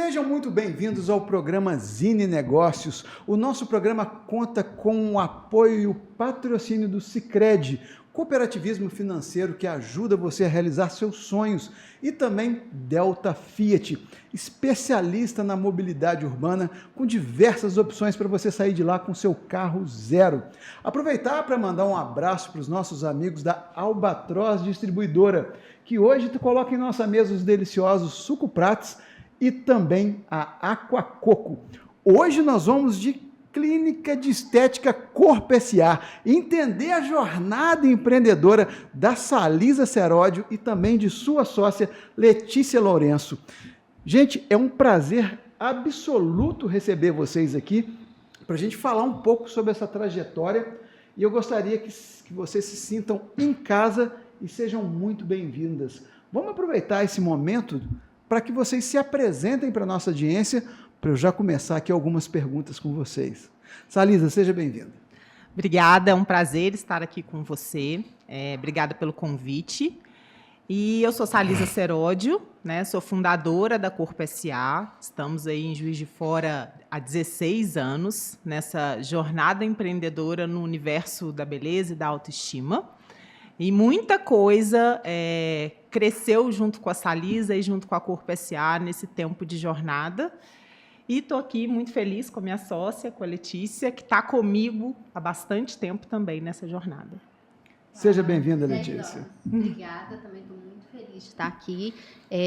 Sejam muito bem-vindos ao programa Zine Negócios. O nosso programa conta com o apoio e o patrocínio do Sicredi, cooperativismo financeiro que ajuda você a realizar seus sonhos, e também Delta Fiat, especialista na mobilidade urbana, com diversas opções para você sair de lá com seu carro zero. Aproveitar para mandar um abraço para os nossos amigos da Albatroz Distribuidora, que hoje coloca em nossa mesa os deliciosos suco prates e também a Aquacoco. Hoje nós vamos de Clínica de Estética Corpo S.A., entender a jornada empreendedora da Salisa Seródio e também de sua sócia Letícia Lourenço. Gente, é um prazer absoluto receber vocês aqui para a gente falar um pouco sobre essa trajetória, e eu gostaria que vocês se sintam em casa e sejam muito bem-vindas. Vamos aproveitar esse momento para que vocês se apresentem para a nossa audiência, para eu já começar aqui algumas perguntas com vocês. Salisa, seja bem-vinda. Obrigada, é um prazer estar aqui com você. Obrigada pelo convite. E eu sou Salisa Seródio, né? Sou fundadora da Corpo S.A. Estamos aí em Juiz de Fora há 16 anos, nessa jornada empreendedora no universo da beleza e da autoestima. E muita coisa cresceu junto com a Salisa e junto com a Corpo S.A. nesse tempo de jornada. E estou aqui muito feliz com a minha sócia, com a Letícia, que está comigo há bastante tempo também nessa jornada. Seja bem-vinda, Letícia. Obrigada, também estou muito feliz de estar aqui,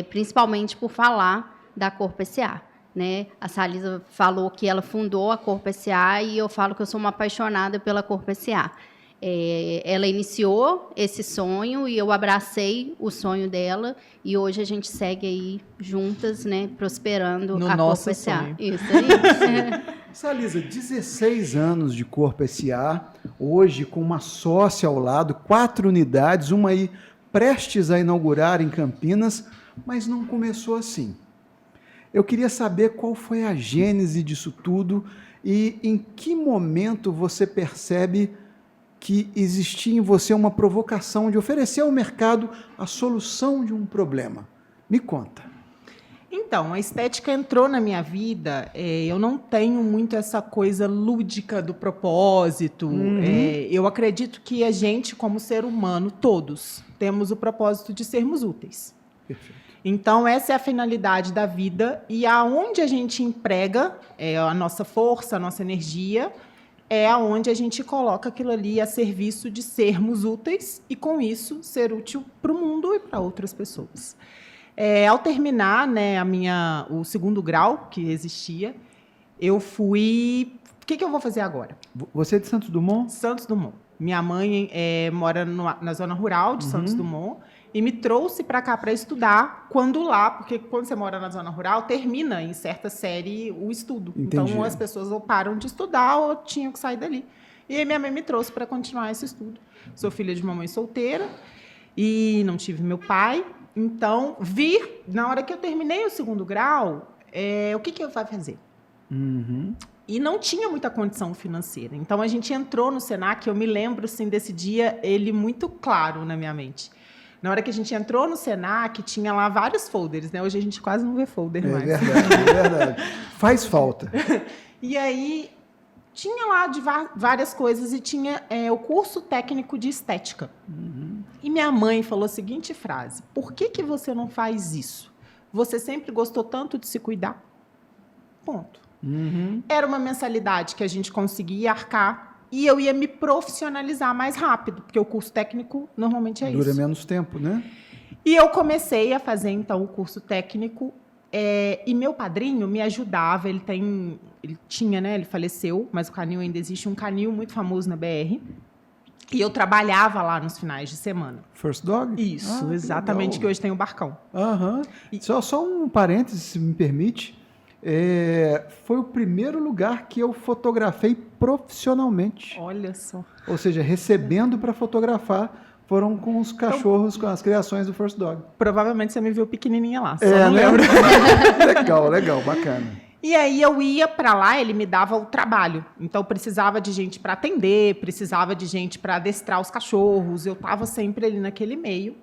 principalmente por falar da Corpo S.A., né? A Salisa falou que ela fundou a Corpo S.A. e eu falo que eu sou uma apaixonada pela Corpo S.A. Ela iniciou esse sonho e eu abracei o sonho dela, e hoje a gente segue aí juntas, né, prosperando no a nosso Corpo S.A. sonho. Isso aí. Salisa, 16 anos de Corpo S.A., hoje com uma sócia ao lado, 4 unidades, uma aí prestes a inaugurar em Campinas, mas não começou assim. Eu queria saber qual foi a gênese disso tudo e em que momento você percebe que existia em você uma provocação de oferecer ao mercado a solução de um problema. Me conta. Então, a estética entrou na minha vida, eu não tenho muito essa coisa lúdica do propósito. Eu acredito que a gente, como ser humano, todos, temos o propósito de sermos úteis. Perfeito. Então, essa é a finalidade da vida, e aonde a gente emprega a nossa força, a nossa energia, é aonde a gente coloca aquilo ali a serviço de sermos úteis e, com isso, ser útil para o mundo e para outras pessoas. Ao terminar, né, o segundo grau que existia, eu fui... O que eu vou fazer agora? Você é de Santos Dumont? Santos Dumont. Minha mãe mora na zona rural de Santos Dumont e me trouxe para cá para estudar, porque quando você mora na zona rural, termina em certa série o estudo. Entendi. Então, as pessoas ou param de estudar ou tinham que sair dali. E aí minha mãe me trouxe para continuar esse estudo. Sou filha de uma mãe solteira e não tive meu pai. Então, na hora que eu terminei o segundo grau, o que eu vou fazer? E não tinha muita condição financeira. Então, a gente entrou no Senac, eu me lembro assim, desse dia, ele muito claro na minha mente. Na hora que a gente entrou no Senac, tinha lá vários folders, né? Hoje a gente quase não vê folder mais. É verdade. Faz falta. E aí, tinha lá várias coisas e tinha o curso técnico de estética. E minha mãe falou a seguinte frase: por que você não faz isso? Você sempre gostou tanto de se cuidar? Ponto. Era uma mensalidade que a gente conseguia arcar e eu ia me profissionalizar mais rápido, porque o curso técnico normalmente Dura isso. menos tempo, né? E eu comecei a fazer, então, o curso técnico, e meu padrinho me ajudava, ele tinha, né, ele faleceu, mas o canil ainda existe, um canil muito famoso na BR, e eu trabalhava lá nos finais de semana. First Dog? Isso, exatamente, que hoje tem o Barcão. Só um parêntese, se me permite. Foi o primeiro lugar que eu fotografei profissionalmente. Olha só. Ou seja, recebendo para fotografar, foram com os cachorros, com as criações do First Dog. Provavelmente você me viu pequenininha lá, só não lembro. Legal, bacana. E aí eu ia para lá, ele me dava o trabalho. Então precisava de gente para atender, precisava de gente para adestrar os cachorros. Eu estava sempre ali naquele meio.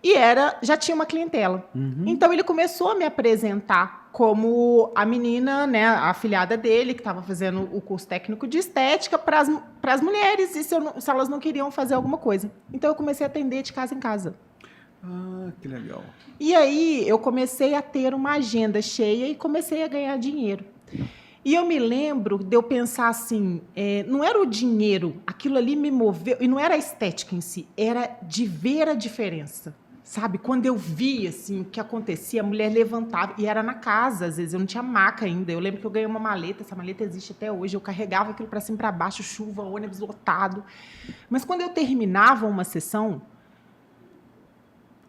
E já tinha uma clientela. Então ele começou a me apresentar como a menina, né, a afilhada dele, que estava fazendo o curso técnico de estética para as mulheres, e se elas não queriam fazer alguma coisa. Então, eu comecei a atender de casa em casa. Ah, que legal. E aí, eu comecei a ter uma agenda cheia e comecei a ganhar dinheiro. E eu me lembro de eu pensar assim, não era o dinheiro, aquilo ali me moveu, e não era a estética em si, era de ver a diferença. Sabe, quando eu via assim, o que acontecia, a mulher levantava, e era na casa, às vezes, eu não tinha maca ainda. Eu lembro que eu ganhei uma maleta, essa maleta existe até hoje, eu carregava aquilo para cima e para baixo, chuva, ônibus lotado. Mas quando eu terminava uma sessão,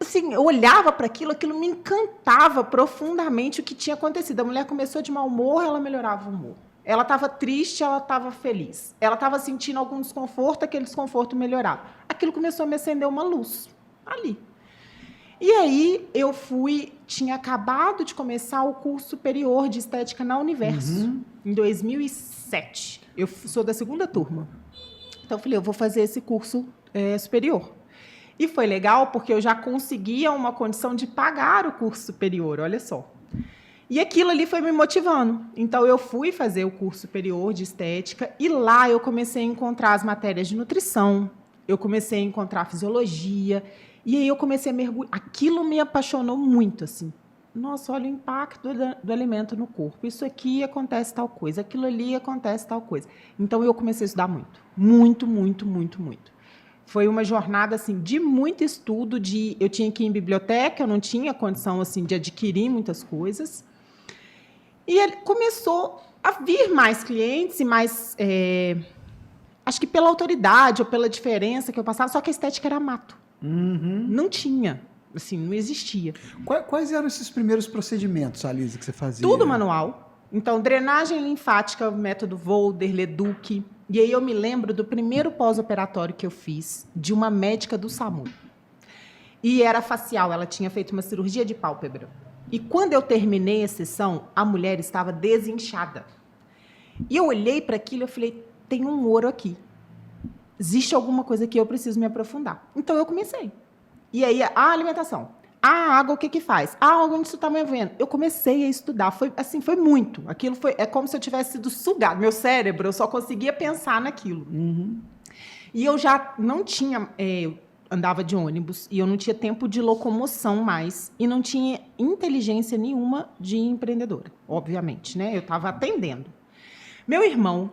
assim, eu olhava para aquilo, aquilo me encantava profundamente o que tinha acontecido. A mulher começou de mau humor, ela melhorava o humor. Ela estava triste, ela estava feliz. Ela estava sentindo algum desconforto, aquele desconforto melhorava. Aquilo começou a me acender uma luz ali. E aí eu tinha acabado de começar o curso superior de estética na Universo, em 2007. Eu sou da 2ª turma. Então eu falei, eu vou fazer esse curso superior. E foi legal porque eu já conseguia uma condição de pagar o curso superior, olha só. E aquilo ali foi me motivando. Então eu fui fazer o curso superior de estética e lá eu comecei a encontrar as matérias de nutrição, eu comecei a encontrar fisiologia. E aí eu comecei a mergulhar. Aquilo me apaixonou muito, assim. Nossa, olha o impacto do alimento no corpo. Isso aqui acontece tal coisa, aquilo ali acontece tal coisa. Então, eu comecei a estudar muito. Muito, muito, muito, muito. Foi uma jornada, assim, de muito estudo. Eu tinha que ir em biblioteca, eu não tinha condição, assim, de adquirir muitas coisas. E ele começou a vir mais clientes e mais... acho que pela autoridade ou pela diferença que eu passava, só que a estética era mato. Não tinha, assim, não existia. Quais eram esses primeiros procedimentos, Salisa, que você fazia? Tudo manual. Então, drenagem linfática, método Volder, Leduc. E aí eu me lembro do primeiro pós-operatório que eu fiz de uma médica do SAMU. E era facial, ela tinha feito uma cirurgia de pálpebra. E quando eu terminei a sessão, a mulher estava desinchada. E eu olhei para aquilo e falei, tem um ouro aqui. Existe alguma coisa que eu preciso me aprofundar. Então, eu comecei. E aí, a alimentação. A água, o que faz? Onde isso está me vendo? Eu comecei a estudar. Foi muito. Aquilo é como se eu tivesse sido sugado. Meu cérebro, eu só conseguia pensar naquilo. E eu já não tinha... eu andava de ônibus e eu não tinha tempo de locomoção mais. E não tinha inteligência nenhuma de empreendedora, obviamente, né? Eu estava atendendo. Meu irmão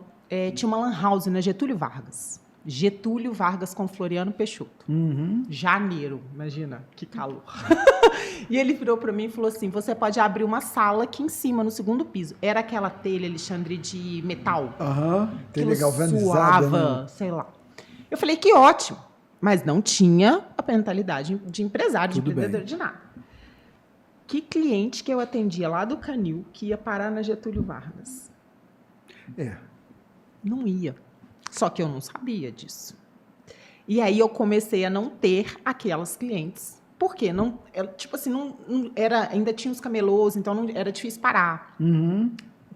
tinha uma lan house na Getúlio Vargas. Getúlio Vargas com Floriano Peixoto. Janeiro, imagina, que calor. E ele virou para mim e falou assim, você pode abrir uma sala aqui em cima, no 2º piso. Era aquela telha, Alexandre, de metal. Telha galvanizada, suava, né? sei lá. Eu falei, que ótimo. Mas não tinha a mentalidade de empresário, de empreendedor, de nada. Que cliente que eu atendia lá do Canil que ia parar na Getúlio Vargas? Não ia. Só que eu não sabia disso. E aí eu comecei a não ter aquelas clientes. Por quê? Não, tipo assim, não era, ainda tinha os camelôs, então não era difícil parar.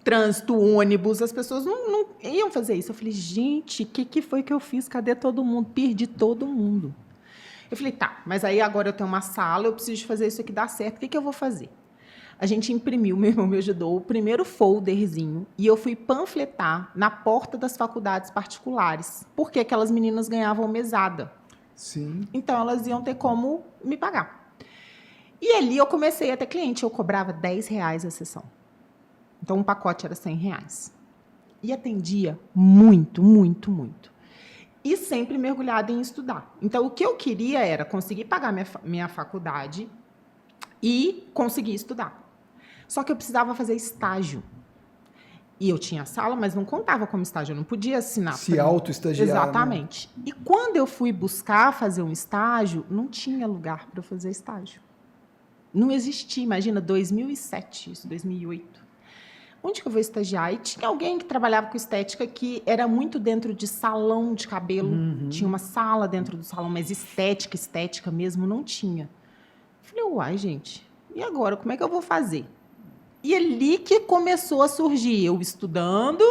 Trânsito, ônibus, as pessoas não iam fazer isso. Eu falei, gente, o que foi que eu fiz? Cadê todo mundo? Perdi todo mundo. Eu falei, tá, mas aí agora eu tenho uma sala, eu preciso fazer isso aqui dar certo, o que eu vou fazer? A gente imprimiu, meu irmão me ajudou, o primeiro folderzinho, e eu fui panfletar na porta das faculdades particulares, porque aquelas meninas ganhavam mesada. Sim. Então, elas iam ter como me pagar. E ali eu comecei a ter cliente, eu cobrava R$10 a sessão. Então, um pacote era R$100. E atendia muito, muito, muito. E sempre mergulhada em estudar. Então, o que eu queria era conseguir pagar minha faculdade e conseguir estudar. Só que eu precisava fazer estágio. E eu tinha sala, mas não contava como estágio. Eu não podia assinar. Se auto-estagiar. Exatamente. Né? E quando eu fui buscar fazer um estágio, não tinha lugar para eu fazer estágio. Não existia. Imagina, 2007, isso, 2008. Onde que eu vou estagiar? E tinha alguém que trabalhava com estética que era muito dentro de salão de cabelo. Tinha uma sala dentro do salão, mas estética mesmo, não tinha. Falei, uai, gente, e agora? Como é que eu vou fazer? E ali que começou a surgir, eu estudando,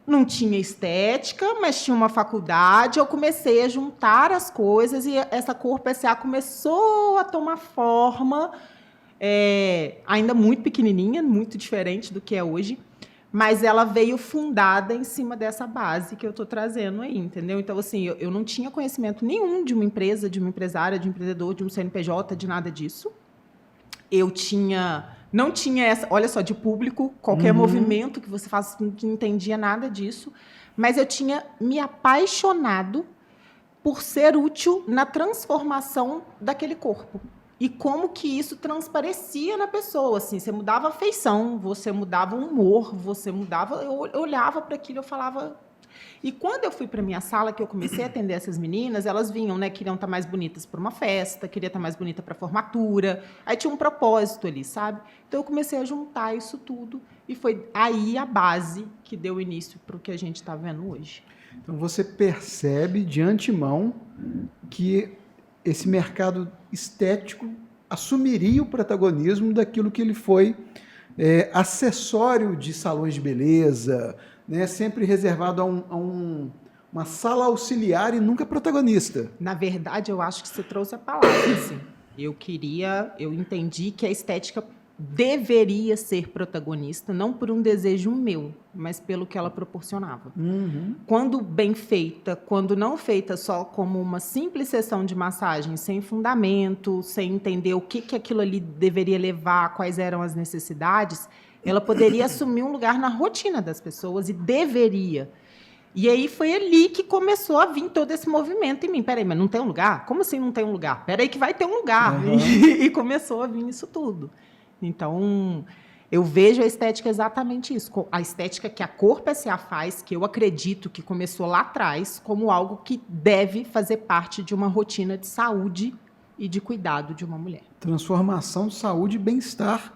não tinha estética, mas tinha uma faculdade, eu comecei a juntar as coisas e essa Corpo SA começou a tomar forma ainda muito pequenininha, muito diferente do que é hoje, mas ela veio fundada em cima dessa base que eu estou trazendo aí, entendeu? Então, assim, eu não tinha conhecimento nenhum de uma empresa, de uma empresária, de um empreendedor, de um CNPJ, de nada disso. Não tinha essa, olha só, de público, qualquer movimento que você faça, não entendia nada disso, mas eu tinha me apaixonado por ser útil na transformação daquele corpo. E como que isso transparecia na pessoa, assim, você mudava a feição, você mudava o humor, você mudava, eu olhava para aquilo, eu falava. E quando eu fui para minha sala, que eu comecei a atender essas meninas, elas vinham, né, queriam estar mais bonitas para uma festa, queria estar mais bonita para formatura, aí tinha um propósito ali, sabe? Então eu comecei a juntar isso tudo e foi aí a base que deu início para o que a gente está vendo hoje. Então você percebe de antemão que esse mercado estético assumiria o protagonismo daquilo que ele foi acessório de salões de beleza, né, sempre reservado a uma sala auxiliar e nunca protagonista. Na verdade, eu acho que você trouxe a palavra, assim. Eu entendi que a estética deveria ser protagonista, não por um desejo meu, mas pelo que ela proporcionava. Quando bem feita, quando não feita só como uma simples sessão de massagem, sem fundamento, sem entender o que aquilo ali deveria levar, quais eram as necessidades, ela poderia assumir um lugar na rotina das pessoas e deveria. E aí foi ali que começou a vir todo esse movimento em mim. Peraí, mas não tem um lugar? Como assim não tem um lugar? Peraí que vai ter um lugar. E começou a vir isso tudo. Então, eu vejo a estética exatamente isso. A estética que a Corpo S.A. faz, que eu acredito que começou lá atrás, como algo que deve fazer parte de uma rotina de saúde e de cuidado de uma mulher. Transformação, saúde e bem-estar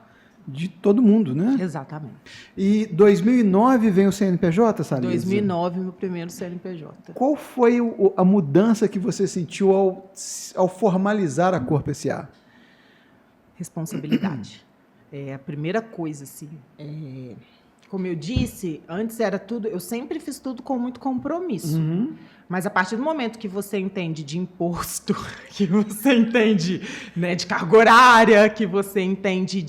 de todo mundo, né? Exatamente. E 2009 vem o CNPJ, Salisa? 2009, meu primeiro CNPJ. Qual foi a mudança que você sentiu ao formalizar a Corpo S.A.? Responsabilidade. A primeira coisa, assim, como eu disse, antes era tudo, eu sempre fiz tudo com muito compromisso. Mas a partir do momento que você entende de imposto, que você entende, né, de carga horária, que você entende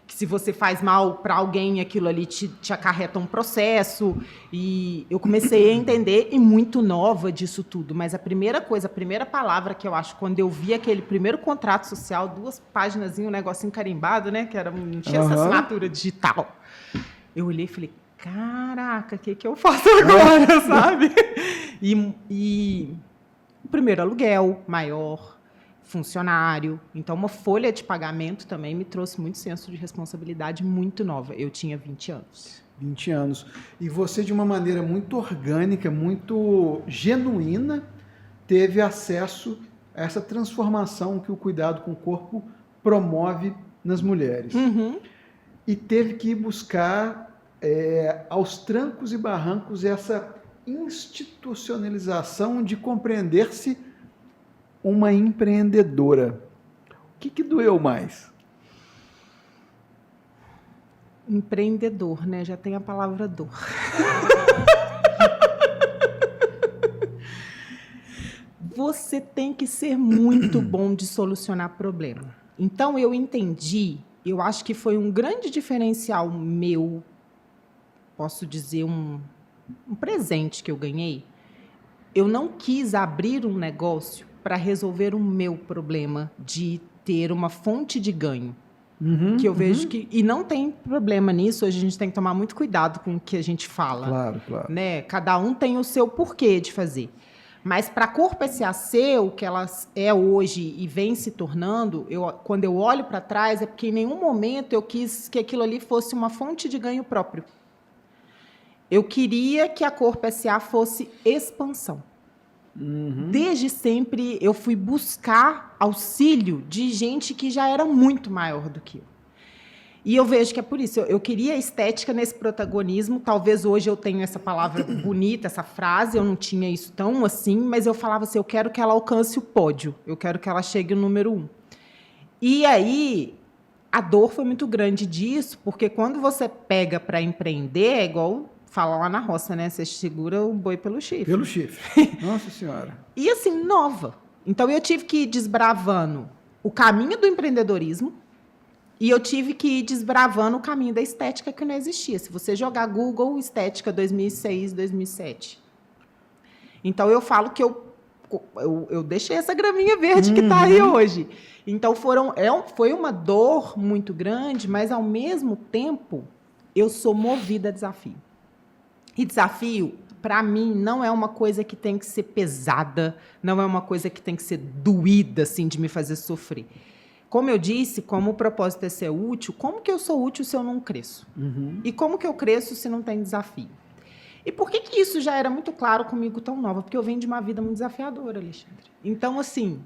que se você faz mal para alguém, aquilo ali te acarreta um processo. E eu comecei a entender, e muito nova disso tudo. Mas a primeira coisa, a primeira palavra que eu acho, quando eu vi aquele primeiro contrato social, 2 páginas, um negocinho carimbado, né, que era encher essa assinatura digital. Eu olhei e falei, caraca, o que eu faço agora, sabe? E o primeiro aluguel maior, funcionário. Então, uma folha de pagamento também me trouxe muito senso de responsabilidade muito nova. Eu tinha 20 anos. 20 anos. E você, de uma maneira muito orgânica, muito genuína, teve acesso a essa transformação que o cuidado com o corpo promove nas mulheres. E teve que ir buscar, aos trancos e barrancos, essa institucionalização de compreender-se uma empreendedora. O que doeu mais? Empreendedor, né? Já tem a palavra dor. Você tem que ser muito bom de solucionar problema. Então, eu entendi, eu acho que foi um grande diferencial meu, posso dizer, um presente que eu ganhei. Eu não quis abrir um negócio para resolver o meu problema de ter uma fonte de ganho. Que eu vejo que... E não tem problema nisso, hoje a gente tem que tomar muito cuidado com o que a gente fala. Claro, claro. Né? Cada um tem o seu porquê de fazer. Mas para a Corpo S.A. ser o que ela é hoje e vem se tornando, quando eu olho para trás, é porque em nenhum momento eu quis que aquilo ali fosse uma fonte de ganho próprio. Eu queria que a Corpo S.A. fosse expansão. Desde sempre eu fui buscar auxílio de gente que já era muito maior do que eu. E eu vejo que é por isso. Eu queria estética nesse protagonismo. Talvez hoje eu tenha essa palavra bonita, essa frase. Eu não tinha isso tão assim, mas eu falava assim, eu quero que ela alcance o pódio. Eu quero que ela chegue no número 1. E aí, a dor foi muito grande disso, porque quando você pega para empreender, é igual... Fala lá na roça, né? Você segura o boi pelo chifre. Pelo chifre. Nossa Senhora. E assim, nova. Então, eu tive que ir desbravando o caminho do empreendedorismo, E eu tive que ir desbravando o caminho da estética que não existia. Se você jogar Google, estética 2006, 2007. Então, eu falo que eu deixei essa graminha verde que está aí hoje. Então, foi uma dor muito grande, mas, ao mesmo tempo, eu sou movida a desafio. E desafio, para mim, não é uma coisa que tem que ser pesada, não é uma coisa que tem que ser doída, assim, de me fazer sofrer. Como eu disse, como o propósito é ser útil, como que eu sou útil se eu não cresço? E como que eu cresço se não tem desafio? E por que isso já era muito claro comigo tão nova? Porque eu venho de uma vida muito desafiadora, Alexandre. Então, assim,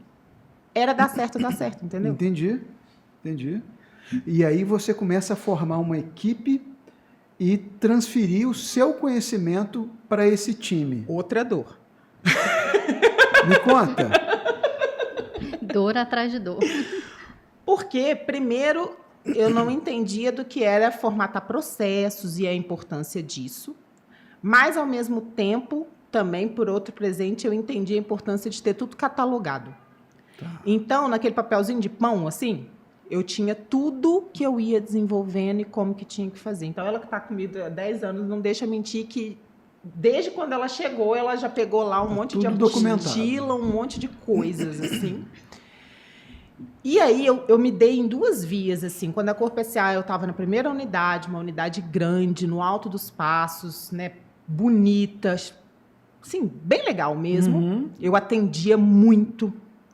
era dar certo, entendeu? Entendi. E aí você começa a formar uma equipe e transferir o seu conhecimento para esse time. Outra dor. Me conta. Dor atrás de dor. Porque, primeiro, eu não entendia do que era formatar processos e a importância disso. Mas, ao mesmo tempo, também, por outro presente, eu entendi a importância de ter tudo catalogado. Tá. Então, naquele papelzinho de pão, assim, eu tinha tudo que eu ia desenvolvendo e como que tinha que fazer. Então, ela que está comigo há 10 anos, não deixa mentir que, desde quando ela chegou, ela já pegou lá um monte de apostila, um monte de coisas, assim. E aí, eu me dei em duas vias, assim. Quando a Corpo SA, eu estava na primeira unidade, uma unidade grande, no Alto dos Passos, né, bonita, assim, bem legal mesmo. Eu atendia muito.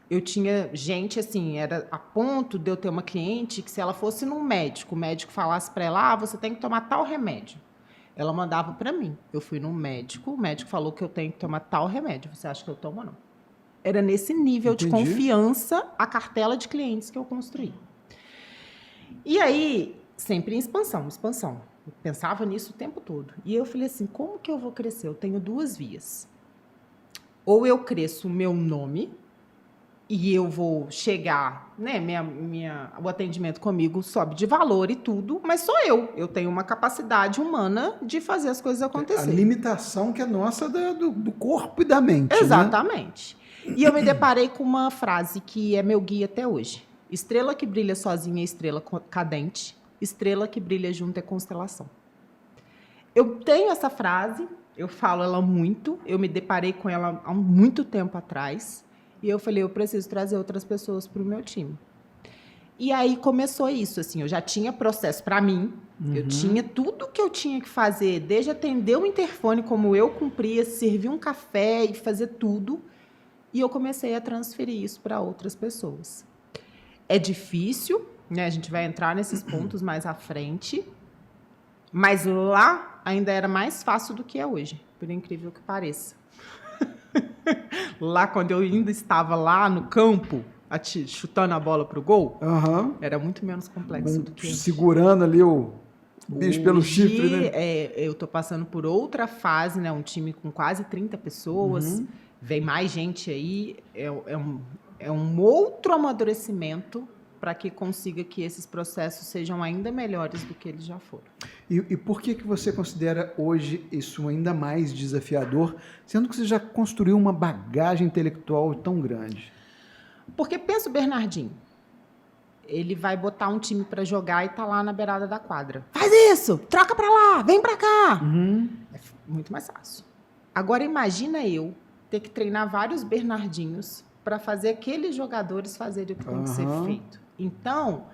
Eu tinha gente, assim, era a ponto de eu ter uma cliente que, se ela fosse num médico, o médico falasse para ela, você tem que tomar tal remédio. Ela mandava para mim. Eu fui num médico, o médico falou que eu tenho que tomar tal remédio. Você acha que eu tomo ou não? Era nesse nível de confiança a cartela de clientes que eu construí. E aí, sempre em expansão. Eu pensava nisso o tempo todo. E eu falei assim, como que eu vou crescer? Eu tenho duas vias. Ou eu cresço o meu nome e eu vou chegar, né, o atendimento comigo sobe de valor e tudo, mas sou eu. Eu tenho uma capacidade humana de fazer as coisas acontecerem. A limitação que é nossa do corpo e da mente. Exatamente. Né? E eu me deparei com uma frase que é meu guia até hoje. Estrela que brilha sozinha é estrela cadente. Estrela que brilha junto é constelação. Eu tenho essa frase, eu falo ela muito. Eu me deparei com ela há muito tempo atrás. E eu falei, eu preciso trazer outras pessoas para o meu time. E aí começou isso. Assim, eu já tinha processo para mim. Eu tinha tudo que eu tinha que fazer. Desde atender o interfone como eu cumpria, servir um café e fazer tudo. E eu comecei a transferir isso para outras pessoas. É difícil, né? A gente vai entrar nesses pontos mais à frente, mas lá ainda era mais fácil do que é hoje, por incrível que pareça. Lá, quando eu ainda estava lá no campo, chutando a bola para o gol, era muito menos complexo do que hoje. Segurando ali o bicho pelo chifre, né? Eu estou passando por outra fase, né? Um time com quase 30 pessoas. Vem mais gente aí, é um outro amadurecimento para que consiga que esses processos sejam ainda melhores do que eles já foram. E por que você considera hoje isso ainda mais desafiador, sendo que você já construiu uma bagagem intelectual tão grande? Porque pensa o Bernardinho. Ele vai botar um time para jogar e tá lá na beirada da quadra. Faz isso! Troca para lá! Vem para cá! É muito mais fácil. Agora imagina eu ter que treinar vários Bernardinhos para fazer aqueles jogadores fazerem o que tem que ser feito. Então,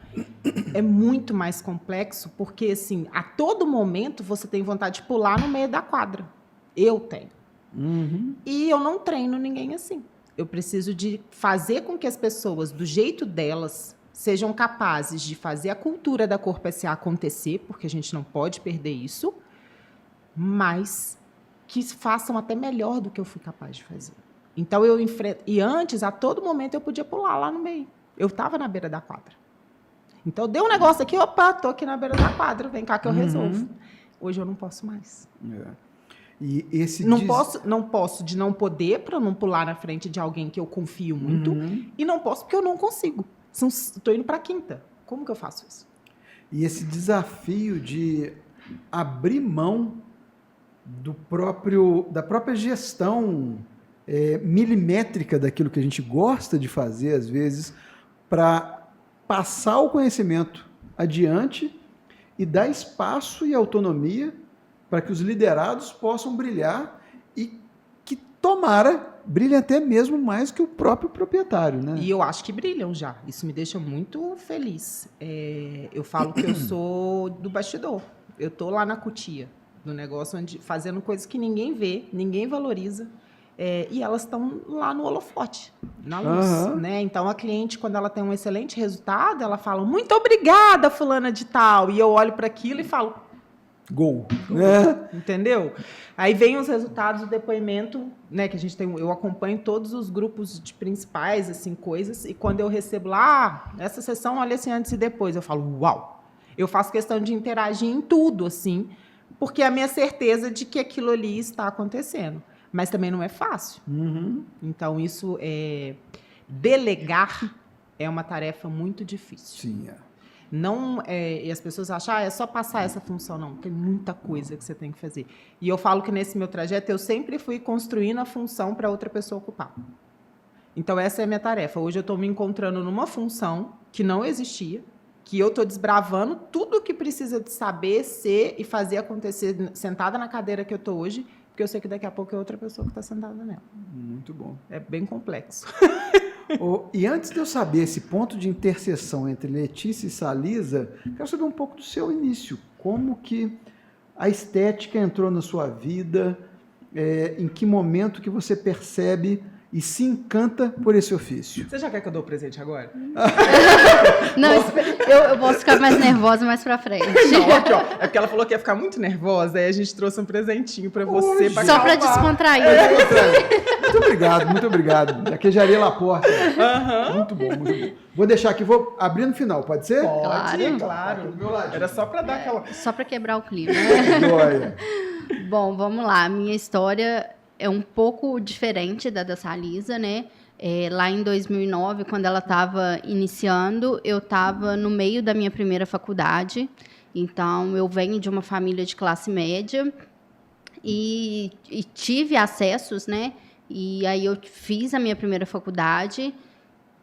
é muito mais complexo, porque, assim, a todo momento você tem vontade de pular no meio da quadra. Eu tenho. E eu não treino ninguém assim. Eu preciso de fazer com que as pessoas, do jeito delas, sejam capazes de fazer a cultura da Corpo SA acontecer, porque a gente não pode perder isso, mas que façam até melhor do que eu fui capaz de fazer. Então, eu enfrento... E antes, a todo momento, eu podia pular lá no meio. Eu estava na beira da quadra. Então, deu um negócio aqui, opa, estou aqui na beira da quadra, vem cá que eu resolvo. Hoje eu não posso mais. E esse não posso de não poder, para não pular na frente de alguém que eu confio muito, e não posso porque eu não consigo. Estou indo para a quinta. Como que eu faço isso? E esse desafio de abrir mão da própria gestão milimétrica daquilo que a gente gosta de fazer, às vezes, para passar o conhecimento adiante e dar espaço e autonomia para que os liderados possam brilhar e que, tomara, brilhem até mesmo mais que o próprio proprietário, né? E eu acho que brilham já. Isso me deixa muito feliz. Eu falo que eu sou do bastidor. Eu estou lá na cutia do negócio, fazendo coisas que ninguém vê, ninguém valoriza. E elas estão lá no holofote, na luz. Né? Então, a cliente, quando ela tem um excelente resultado, ela fala, muito obrigada, fulana de tal. E eu olho para aquilo e falo, Gol. Entendeu? Aí vem os resultados do depoimento, né, que a gente tem, eu acompanho todos os grupos de principais, assim, coisas, e quando eu recebo lá, essa sessão, olha assim, antes e depois, eu falo, uau! Eu faço questão de interagir em tudo, assim, porque é a minha certeza de que aquilo ali está acontecendo. Mas também não é fácil. Então, isso delegar é uma tarefa muito difícil. Sim, Não, e as pessoas acham, é só passar essa função. Não, tem muita coisa que você tem que fazer. E eu falo que nesse meu trajeto, eu sempre fui construindo a função para outra pessoa ocupar. Então, essa é a minha tarefa. Hoje, eu estou me encontrando numa função que não existia, que eu estou desbravando tudo o que precisa de saber, ser e fazer acontecer sentada na cadeira que eu estou hoje, porque eu sei que daqui a pouco é outra pessoa que está sentada nela. Muito bom. É bem complexo. E antes de eu saber esse ponto de interseção entre Letícia e Salisa, quero saber um pouco do seu início. Como que a estética entrou na sua vida? Em que momento que você percebe e se encanta por esse ofício? Você já quer que eu dou o presente agora? Não, eu posso ficar mais nervosa mais pra frente. Não, aqui, ó. É porque ela falou que ia ficar muito nervosa, aí a gente trouxe um presentinho pra você. Pra só pra descontrair. Muito obrigado, muito obrigado. Da queijaria Laporta. Muito bom, muito bom. Vou deixar aqui, vou abrir no final, pode ser? Pode, claro. Era só pra dar aquela... Só pra quebrar o clima. Joia. Bom, vamos lá. A minha história é um pouco diferente da Salisa, né? Lá em 2009, quando ela estava iniciando, eu estava no meio da minha primeira faculdade. Então, eu venho de uma família de classe média e tive acessos, né? E aí eu fiz a minha primeira faculdade,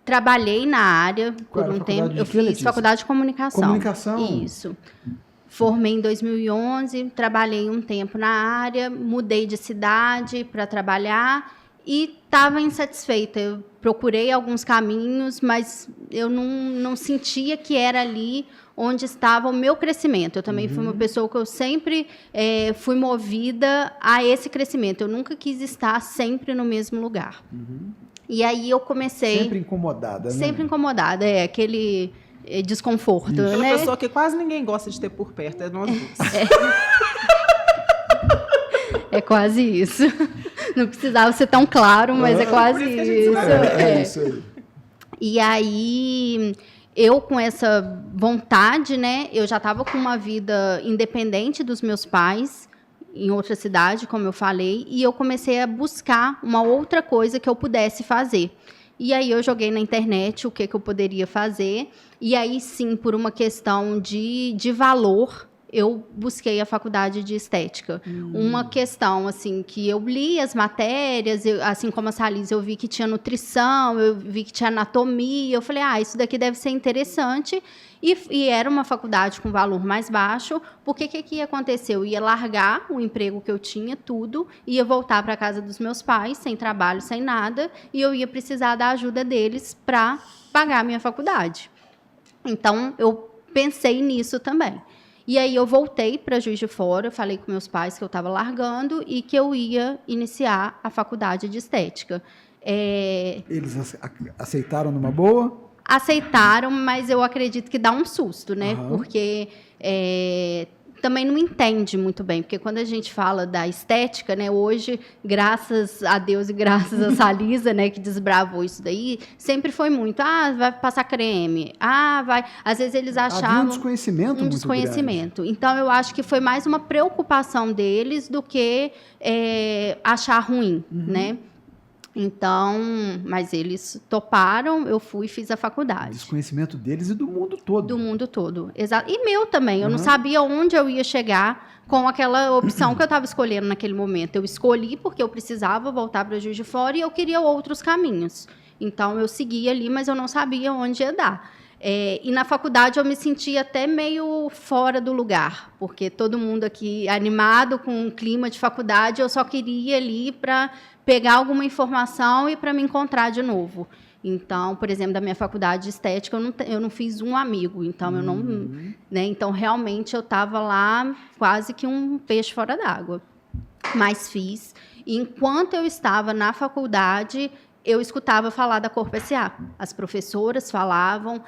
trabalhei na área por um tempo. Eu fiz faculdade de comunicação. Comunicação? Isso. Formei em 2011, trabalhei um tempo na área, mudei de cidade para trabalhar e estava insatisfeita. Eu procurei alguns caminhos, mas eu não sentia que era ali onde estava o meu crescimento. Eu também fui uma pessoa que eu sempre fui movida a esse crescimento. Eu nunca quis estar sempre no mesmo lugar. E aí eu comecei... Sempre incomodada, né? Sempre incomodada, aquele... desconforto, Aquela né? pessoa que quase ninguém gosta de ter por perto, é nós duas. É quase isso. Não precisava ser tão claro, mas é quase isso. É isso aí. E aí, eu com essa vontade, né? Eu já estava com uma vida independente dos meus pais, em outra cidade, como eu falei, e eu comecei a buscar uma outra coisa que eu pudesse fazer. E aí eu joguei na internet o que eu poderia fazer. E aí, sim, por uma questão de valor, eu busquei a faculdade de estética. Uma questão, assim, que eu li as matérias, assim como a Salisa, eu vi que tinha nutrição, eu vi que tinha anatomia. Eu falei, isso daqui deve ser interessante. E era uma faculdade com valor mais baixo, porque o que ia acontecer? Eu ia largar o emprego que eu tinha, tudo, ia voltar para a casa dos meus pais, sem trabalho, sem nada, e eu ia precisar da ajuda deles para pagar a minha faculdade. Então, eu pensei nisso também. E aí, eu voltei para Juiz de Fora, falei com meus pais que eu estava largando e que eu ia iniciar a faculdade de estética. Eles aceitaram numa boa? Aceitaram, mas eu acredito que dá um susto, né? Porque também não entende muito bem. Porque quando a gente fala da estética, né? Hoje, graças a Deus e graças a Salisa, né? Que desbravou isso daí, sempre foi muito. Vai passar creme. Vai... Às vezes eles achavam... Havia um desconhecimento muito desconhecimento. Grande. Então, eu acho que foi mais uma preocupação deles do que achar ruim, né? Então, mas eles toparam, eu fui e fiz a faculdade. Desconhecimento deles e do mundo todo. Do mundo todo, exato. E meu também, eu não sabia onde eu ia chegar com aquela opção que eu estava escolhendo naquele momento. Eu escolhi porque eu precisava voltar para Juiz de Fora e eu queria outros caminhos. Então, eu segui ali, mas eu não sabia onde ia dar. E na faculdade eu me sentia até meio fora do lugar, porque todo mundo aqui animado com o clima de faculdade, eu só queria ali para pegar alguma informação e para me encontrar de novo. Então, por exemplo, da minha faculdade de estética, eu não fiz um amigo, então eu não, né? Então realmente eu estava lá quase que um peixe fora d'água. Mas fiz. E enquanto eu estava na faculdade, eu escutava falar da Corpo SA. As professoras falavam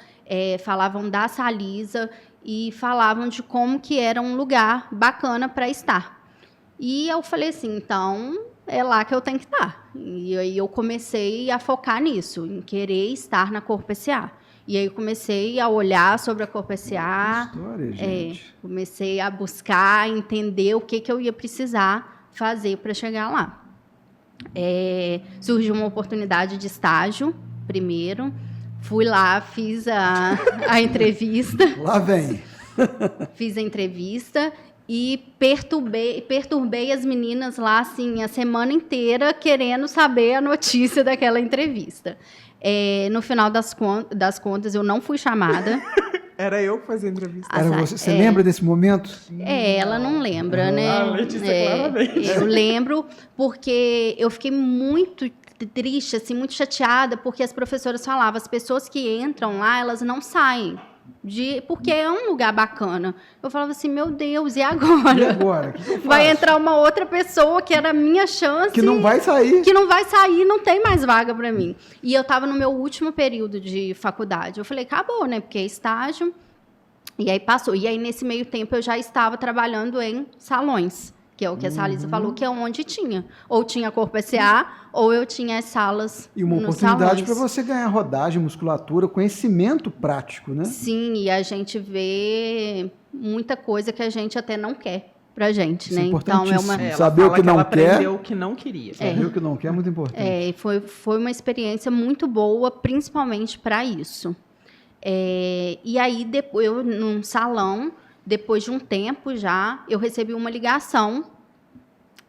da Salisa e falavam de como que era um lugar bacana para estar. E eu falei assim, então é lá que eu tenho que estar. E aí eu comecei a focar nisso, em querer estar na Corpo SA. E aí eu comecei a olhar sobre a Corpo SA. História, gente. Comecei a buscar, entender o que eu ia precisar fazer para chegar lá. Surgiu uma oportunidade de estágio, primeiro. Fui lá, fiz a entrevista. Lá vem. Fiz a entrevista e perturbei as meninas lá, assim, a semana inteira, querendo saber a notícia daquela entrevista. No final das contas, eu não fui chamada. Era eu que fazia a entrevista. Era você lembra desse momento? Ela não lembra, né? A Letícia, claramente. Eu lembro porque eu fiquei muito triste, assim, muito chateada, porque as professoras falavam, as pessoas que entram lá, elas não saem. Porque é um lugar bacana. Eu falava assim, meu Deus, e agora? E agora? Que eu faço? Vai entrar uma outra pessoa que era a minha chance. Que não vai sair. Que não vai sair, não tem mais vaga para mim. E eu estava no meu último período de faculdade. Eu falei, acabou, né? Porque é estágio. E aí passou. E aí, nesse meio tempo, eu já estava trabalhando em salões, que é o que a Salisa falou, que é onde tinha. Ou tinha Corpo SA, ou eu tinha as salas. E uma nos oportunidade salões. para você ganhar rodagem, musculatura, conhecimento prático, né? Sim, e a gente vê muita coisa que a gente até não quer pra gente, Isso né? é Então importantíssimo. Saber o que não ela quer. aprendeu o que não queria. Saber o que não quer é muito importante. Foi uma experiência muito boa, principalmente para isso. E aí, eu, num salão, depois de um tempo já, eu recebi uma ligação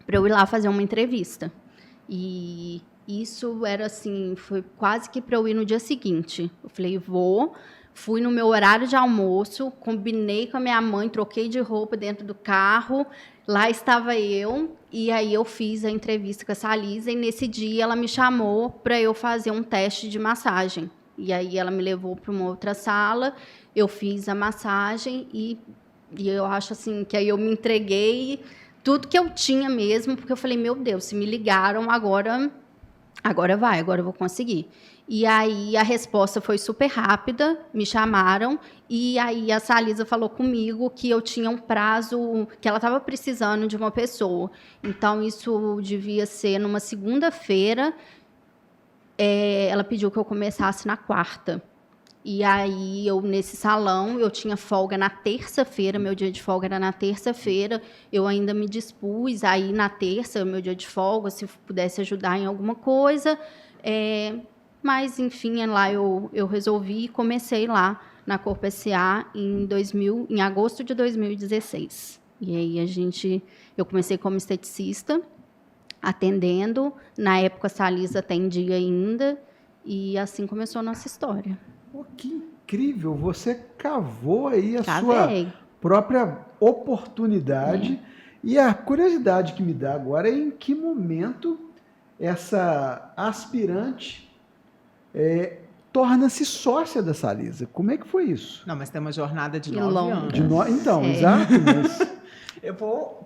para eu ir lá fazer uma entrevista. E isso era assim, foi quase que para eu ir no dia seguinte. Eu falei, fui no meu horário de almoço, combinei com a minha mãe, troquei de roupa dentro do carro, lá estava eu, e aí eu fiz a entrevista com a Salisa, e nesse dia ela me chamou para eu fazer um teste de massagem. E aí ela me levou para uma outra sala, eu fiz a massagem e eu acho assim que aí eu me entreguei tudo que eu tinha mesmo, porque eu falei, meu Deus, se me ligaram, agora eu vou conseguir. E aí a resposta foi super rápida, me chamaram, e aí a Salisa falou comigo que eu tinha um prazo, que ela estava precisando de uma pessoa. Então, isso devia ser numa segunda-feira. Ela pediu que eu começasse na quarta. E aí, nesse salão, eu tinha folga na terça-feira, meu dia de folga era na terça-feira, eu ainda me dispus aí na terça, meu dia de folga, se pudesse ajudar em alguma coisa. Mas, enfim, lá eu resolvi e comecei lá na Corpo SA em agosto de 2016. E aí, eu comecei como esteticista, atendendo. Na época, a Salisa atendia ainda. E assim começou a nossa história. Oh, que incrível! Você cavou aí a sua própria oportunidade. E a curiosidade que me dá agora é em que momento essa aspirante torna-se sócia da Salisa. Como é que foi isso? Não, mas tem uma jornada de 9 anos. Então, exato. Mas...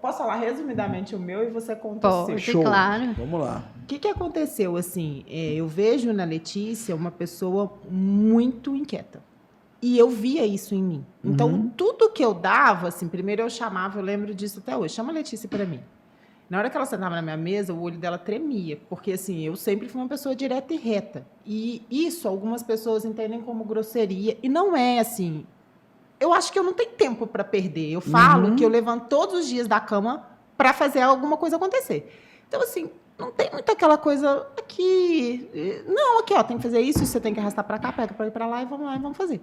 Posso falar resumidamente o meu e você conta o seu? Pode, Show. claro. Vamos lá. O que aconteceu? Assim, eu vejo na Letícia uma pessoa muito inquieta. E eu via isso em mim. Então, tudo que eu dava, assim, primeiro eu chamava, eu lembro disso até hoje, chama a Letícia para mim. Na hora que ela sentava na minha mesa, o olho dela tremia, porque assim, eu sempre fui uma pessoa direta e reta. E isso algumas pessoas entendem como grosseria, e não é assim. Eu acho que eu não tenho tempo para perder. Eu falo que eu levanto todos os dias da cama para fazer alguma coisa acontecer. Então, assim, não tem muito aquela coisa aqui. Não, aqui, ó, tem que fazer isso, você tem que arrastar para cá, pega para ir para lá e vamos fazer.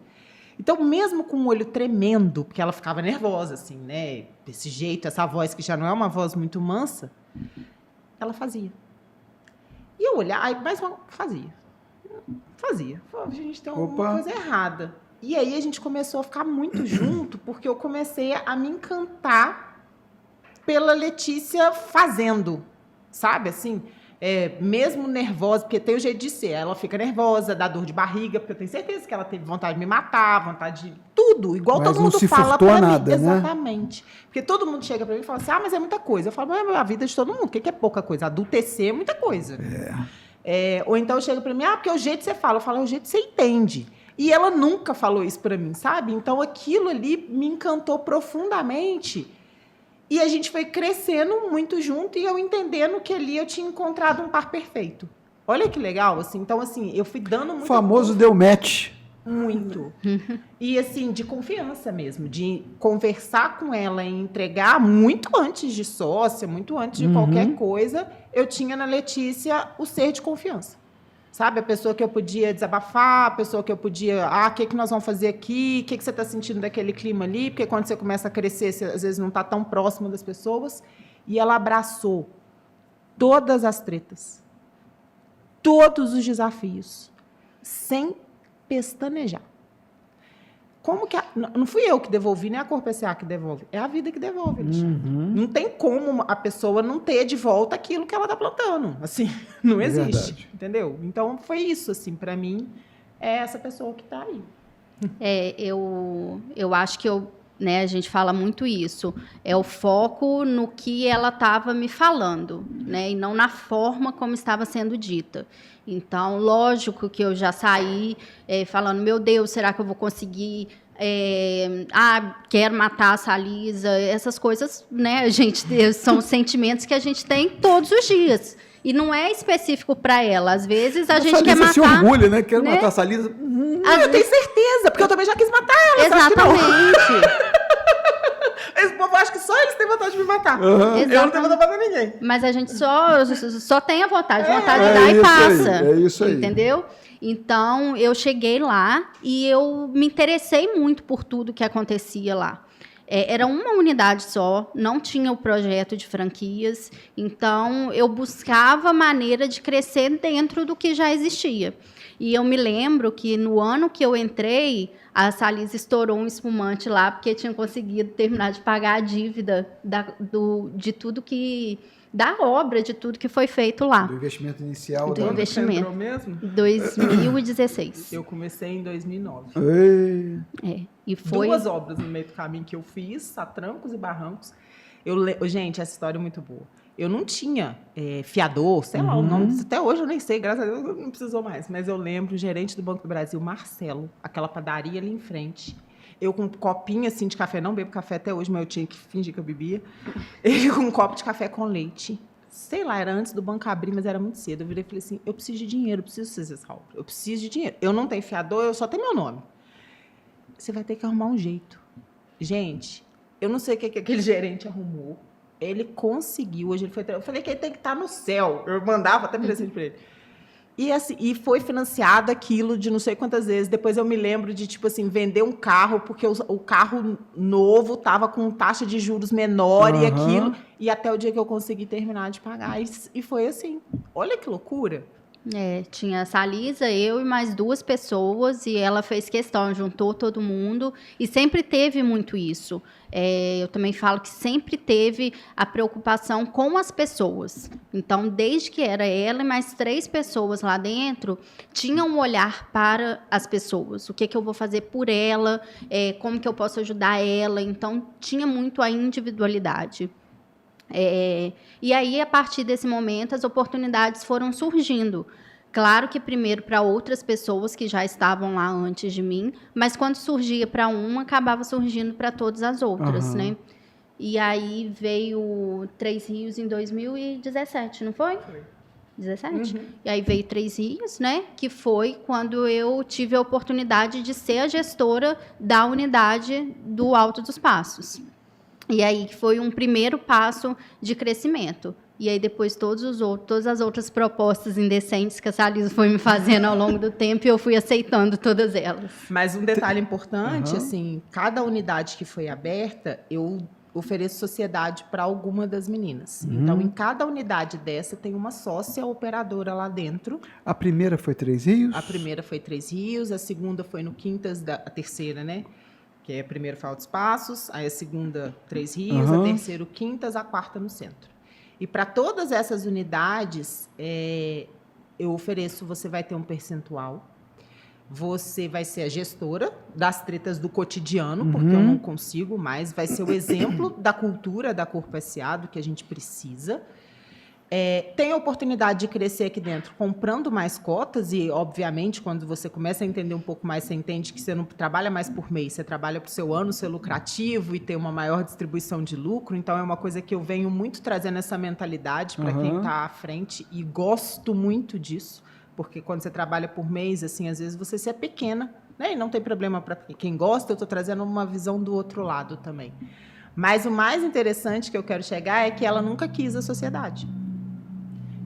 Então, mesmo com o olho tremendo, porque ela ficava nervosa, assim, né? Desse jeito, essa voz que já não é uma voz muito mansa, ela fazia. E eu olhava, mas fazia. Falava, gente, tem alguma coisa errada. E aí a gente começou a ficar muito junto, porque eu comecei a me encantar pela Letícia fazendo, sabe? Assim, mesmo nervosa, porque tem o jeito de ser. Ela fica nervosa, dá dor de barriga, porque eu tenho certeza que ela teve vontade de me matar, vontade de tudo, igual Mas todo não mundo se fala furtou pra nada, mim. né? Exatamente. Porque todo mundo chega pra mim e fala assim, mas é muita coisa. Eu falo, mas é a vida de todo mundo. O que é pouca coisa? Adultecer é muita coisa. Ou então chega pra mim, porque é o jeito que você fala. Eu falo, é o jeito que você entende. E ela nunca falou isso pra mim, sabe? Então aquilo ali me encantou profundamente. E a gente foi crescendo muito junto e eu entendendo que ali eu tinha encontrado um par perfeito. Olha que legal, assim. Então, assim, eu fui dando muito... O famoso deu match. Muito. E, assim, de confiança mesmo, de conversar com ela e entregar muito antes de sócia, muito antes de qualquer coisa, eu tinha na Letícia o ser de confiança. Sabe? A pessoa que eu podia desabafar, a pessoa que eu podia... o que nós vamos fazer aqui? O que você está sentindo daquele clima ali? Porque quando você começa a crescer, você às vezes não está tão próximo das pessoas. E ela abraçou todas as tretas, todos os desafios, sem pestanejar. Como que... Não fui eu que devolvi, nem a Corpo SA que devolve. É a vida que devolve, Alexandre. Não tem como a pessoa não ter de volta aquilo que ela está plantando. Assim, não existe. Verdade. Entendeu? Então, foi isso, assim, para mim, é essa pessoa que está aí. Eu acho que a gente fala muito isso. É o foco no que ela estava me falando, né? E não na forma como estava sendo dita. Então, lógico que eu já saí falando, meu Deus, será que eu vou conseguir? Quero matar a Salisa. Essas coisas, né? São sentimentos que a gente tem todos os dias. E não é específico para ela. Às vezes a gente quer matar... se orgulha, né? Quero matar a Salisa. Eu tenho certeza, porque eu também já quis matar ela. Exatamente. Esse povo acha que só eles têm vontade de me matar. Exatamente. Eu não tenho vontade de matar ninguém. Mas a gente só tem a vontade de dar e passa. É isso aí. Entendeu? Então, eu cheguei lá e eu me interessei muito por tudo que acontecia lá. Era uma unidade só, não tinha o projeto de franquias, então eu buscava maneira de crescer dentro do que já existia. E eu me lembro que no ano que eu entrei, a Salisa estourou um espumante lá, porque tinha conseguido terminar de pagar a dívida de tudo que... da obra, de tudo que foi feito lá. Do investimento inicial. Do investimento. Você entrou mesmo? 2016. Eu comecei em 2009. E foi... 2 obras no meio do caminho que eu fiz, a trancos e barrancos. Gente, essa história é muito boa. Eu não tinha fiador, sei lá o nome, até hoje eu nem sei, graças a Deus não precisou mais. Mas eu lembro o gerente do Banco do Brasil, Marcelo, aquela padaria ali em frente. Eu com um copinho assim de café, não bebo café até hoje, mas eu tinha que fingir que eu bebia. Ele com um copo de café com leite. Sei lá, era antes do banco abrir, mas era muito cedo. Eu virei e falei assim, eu preciso de dinheiro, eu preciso fazer essa obra. Eu preciso de dinheiro. Eu não tenho fiador, eu só tenho meu nome. Você vai ter que arrumar um jeito. Gente, eu não sei o que aquele gerente arrumou. Ele conseguiu. Hoje ele foi... Eu falei que ele tem que estar no céu. Eu mandava até presente para ele. E, assim, e foi financiado aquilo de não sei quantas vezes. Depois eu me lembro de, tipo assim, vender um carro, porque o carro novo estava com taxa de juros menor e aquilo. E até o dia que eu consegui terminar de pagar. E foi assim. Olha que loucura. Tinha a Salisa, eu e mais 2 pessoas, e ela fez questão, juntou todo mundo, e sempre teve muito isso. Eu também falo que sempre teve a preocupação com as pessoas. Então, desde que era ela e mais 3 pessoas lá dentro, tinham um olhar para as pessoas. O que eu vou fazer por ela, como que eu posso ajudar ela. Então, tinha muito a individualidade. E aí, a partir desse momento, as oportunidades foram surgindo. Claro que primeiro para outras pessoas que já estavam lá antes de mim, mas quando surgia para uma, acabava surgindo para todas as outras, né? E aí veio 3 Rios em 2017, não foi? Foi. 17? E aí veio 3 Rios, né? Que foi quando eu tive a oportunidade de ser a gestora da unidade do Alto dos Passos. E aí foi um primeiro passo de crescimento. E aí depois todas as outras propostas indecentes que a Salisa foi me fazendo ao longo do tempo, e eu fui aceitando todas elas. Mas um detalhe importante, assim, cada unidade que foi aberta, eu ofereço sociedade para alguma das meninas. Então, em cada unidade dessa, tem uma sócia operadora lá dentro. A primeira foi Três Rios? A primeira foi Três Rios, a segunda foi no Quintas, a terceira, né? Que é a primeira foi Altos Passos, aí a segunda Três Rios, a terceira o Quintas, a quarta no centro. E para todas essas unidades, eu ofereço, você vai ter um percentual. Você vai ser a gestora das tretas do cotidiano, porque eu não consigo mais. Vai ser o exemplo da cultura da Corpo SA, do que a gente precisa. Tem a oportunidade de crescer aqui dentro comprando mais cotas e, obviamente, quando você começa a entender um pouco mais, você entende que você não trabalha mais por mês, você trabalha para o seu ano ser lucrativo e ter uma maior distribuição de lucro. Então, é uma coisa que eu venho muito trazendo essa mentalidade para quem está à frente e gosto muito disso. Porque quando você trabalha por mês, assim, às vezes você se é pequena, né? E não tem problema para quem gosta, eu estou trazendo uma visão do outro lado também. Mas o mais interessante que eu quero chegar é que ela nunca quis a sociedade.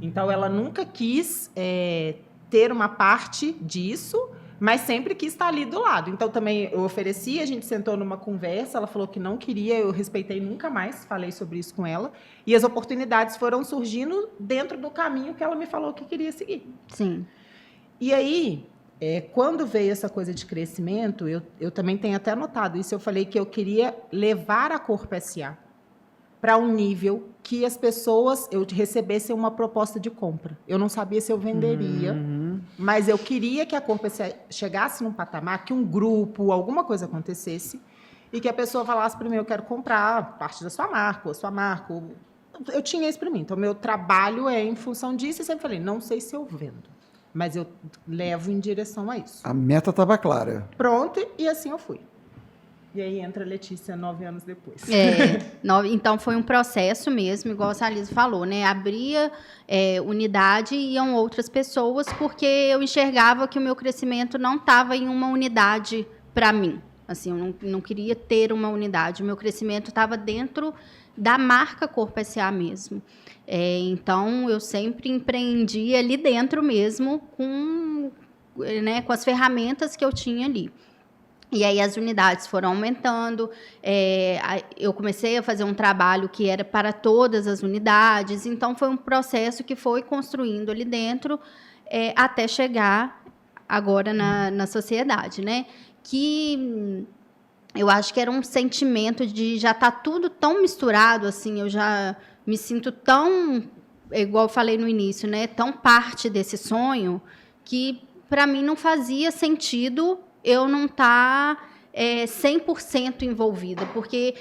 Então, ela nunca quis ter uma parte disso, mas sempre quis estar ali do lado. Então, também eu ofereci, a gente sentou numa conversa, ela falou que não queria, eu respeitei, nunca mais falei sobre isso com ela. E as oportunidades foram surgindo dentro do caminho que ela me falou que queria seguir. Sim. E aí, quando veio essa coisa de crescimento, eu também tenho até anotado isso, eu falei que eu queria levar a Corpo SA para um nível que as pessoas recebessem uma proposta de compra. Eu não sabia se eu venderia, mas eu queria que a Corpo SA chegasse num patamar, que um grupo, alguma coisa acontecesse, e que a pessoa falasse para mim, eu quero comprar parte da sua marca, ou a sua marca. Eu tinha isso para mim. Então, meu trabalho é em função disso, e sempre falei, não sei se eu vendo, mas eu levo em direção a isso. A meta estava clara. Pronto, e assim eu fui. E aí entra a Letícia 9 anos depois. Então, foi um processo mesmo, igual a Salisa falou, né? Abria unidade e iam outras pessoas, porque eu enxergava que o meu crescimento não estava em uma unidade para mim. Assim, eu não queria ter uma unidade. O meu crescimento estava dentro da marca Corpo SA mesmo. Então, eu sempre empreendi ali dentro mesmo com as ferramentas que eu tinha ali. E aí as unidades foram aumentando, eu comecei a fazer um trabalho que era para todas as unidades, então foi um processo que foi construindo ali dentro até chegar agora na sociedade, né? Que eu acho que era um sentimento de já estar tudo tão misturado, assim, eu já me sinto tão, igual eu falei no início, né? Tão parte desse sonho, que para mim não fazia sentido eu não estar 100% envolvida, porque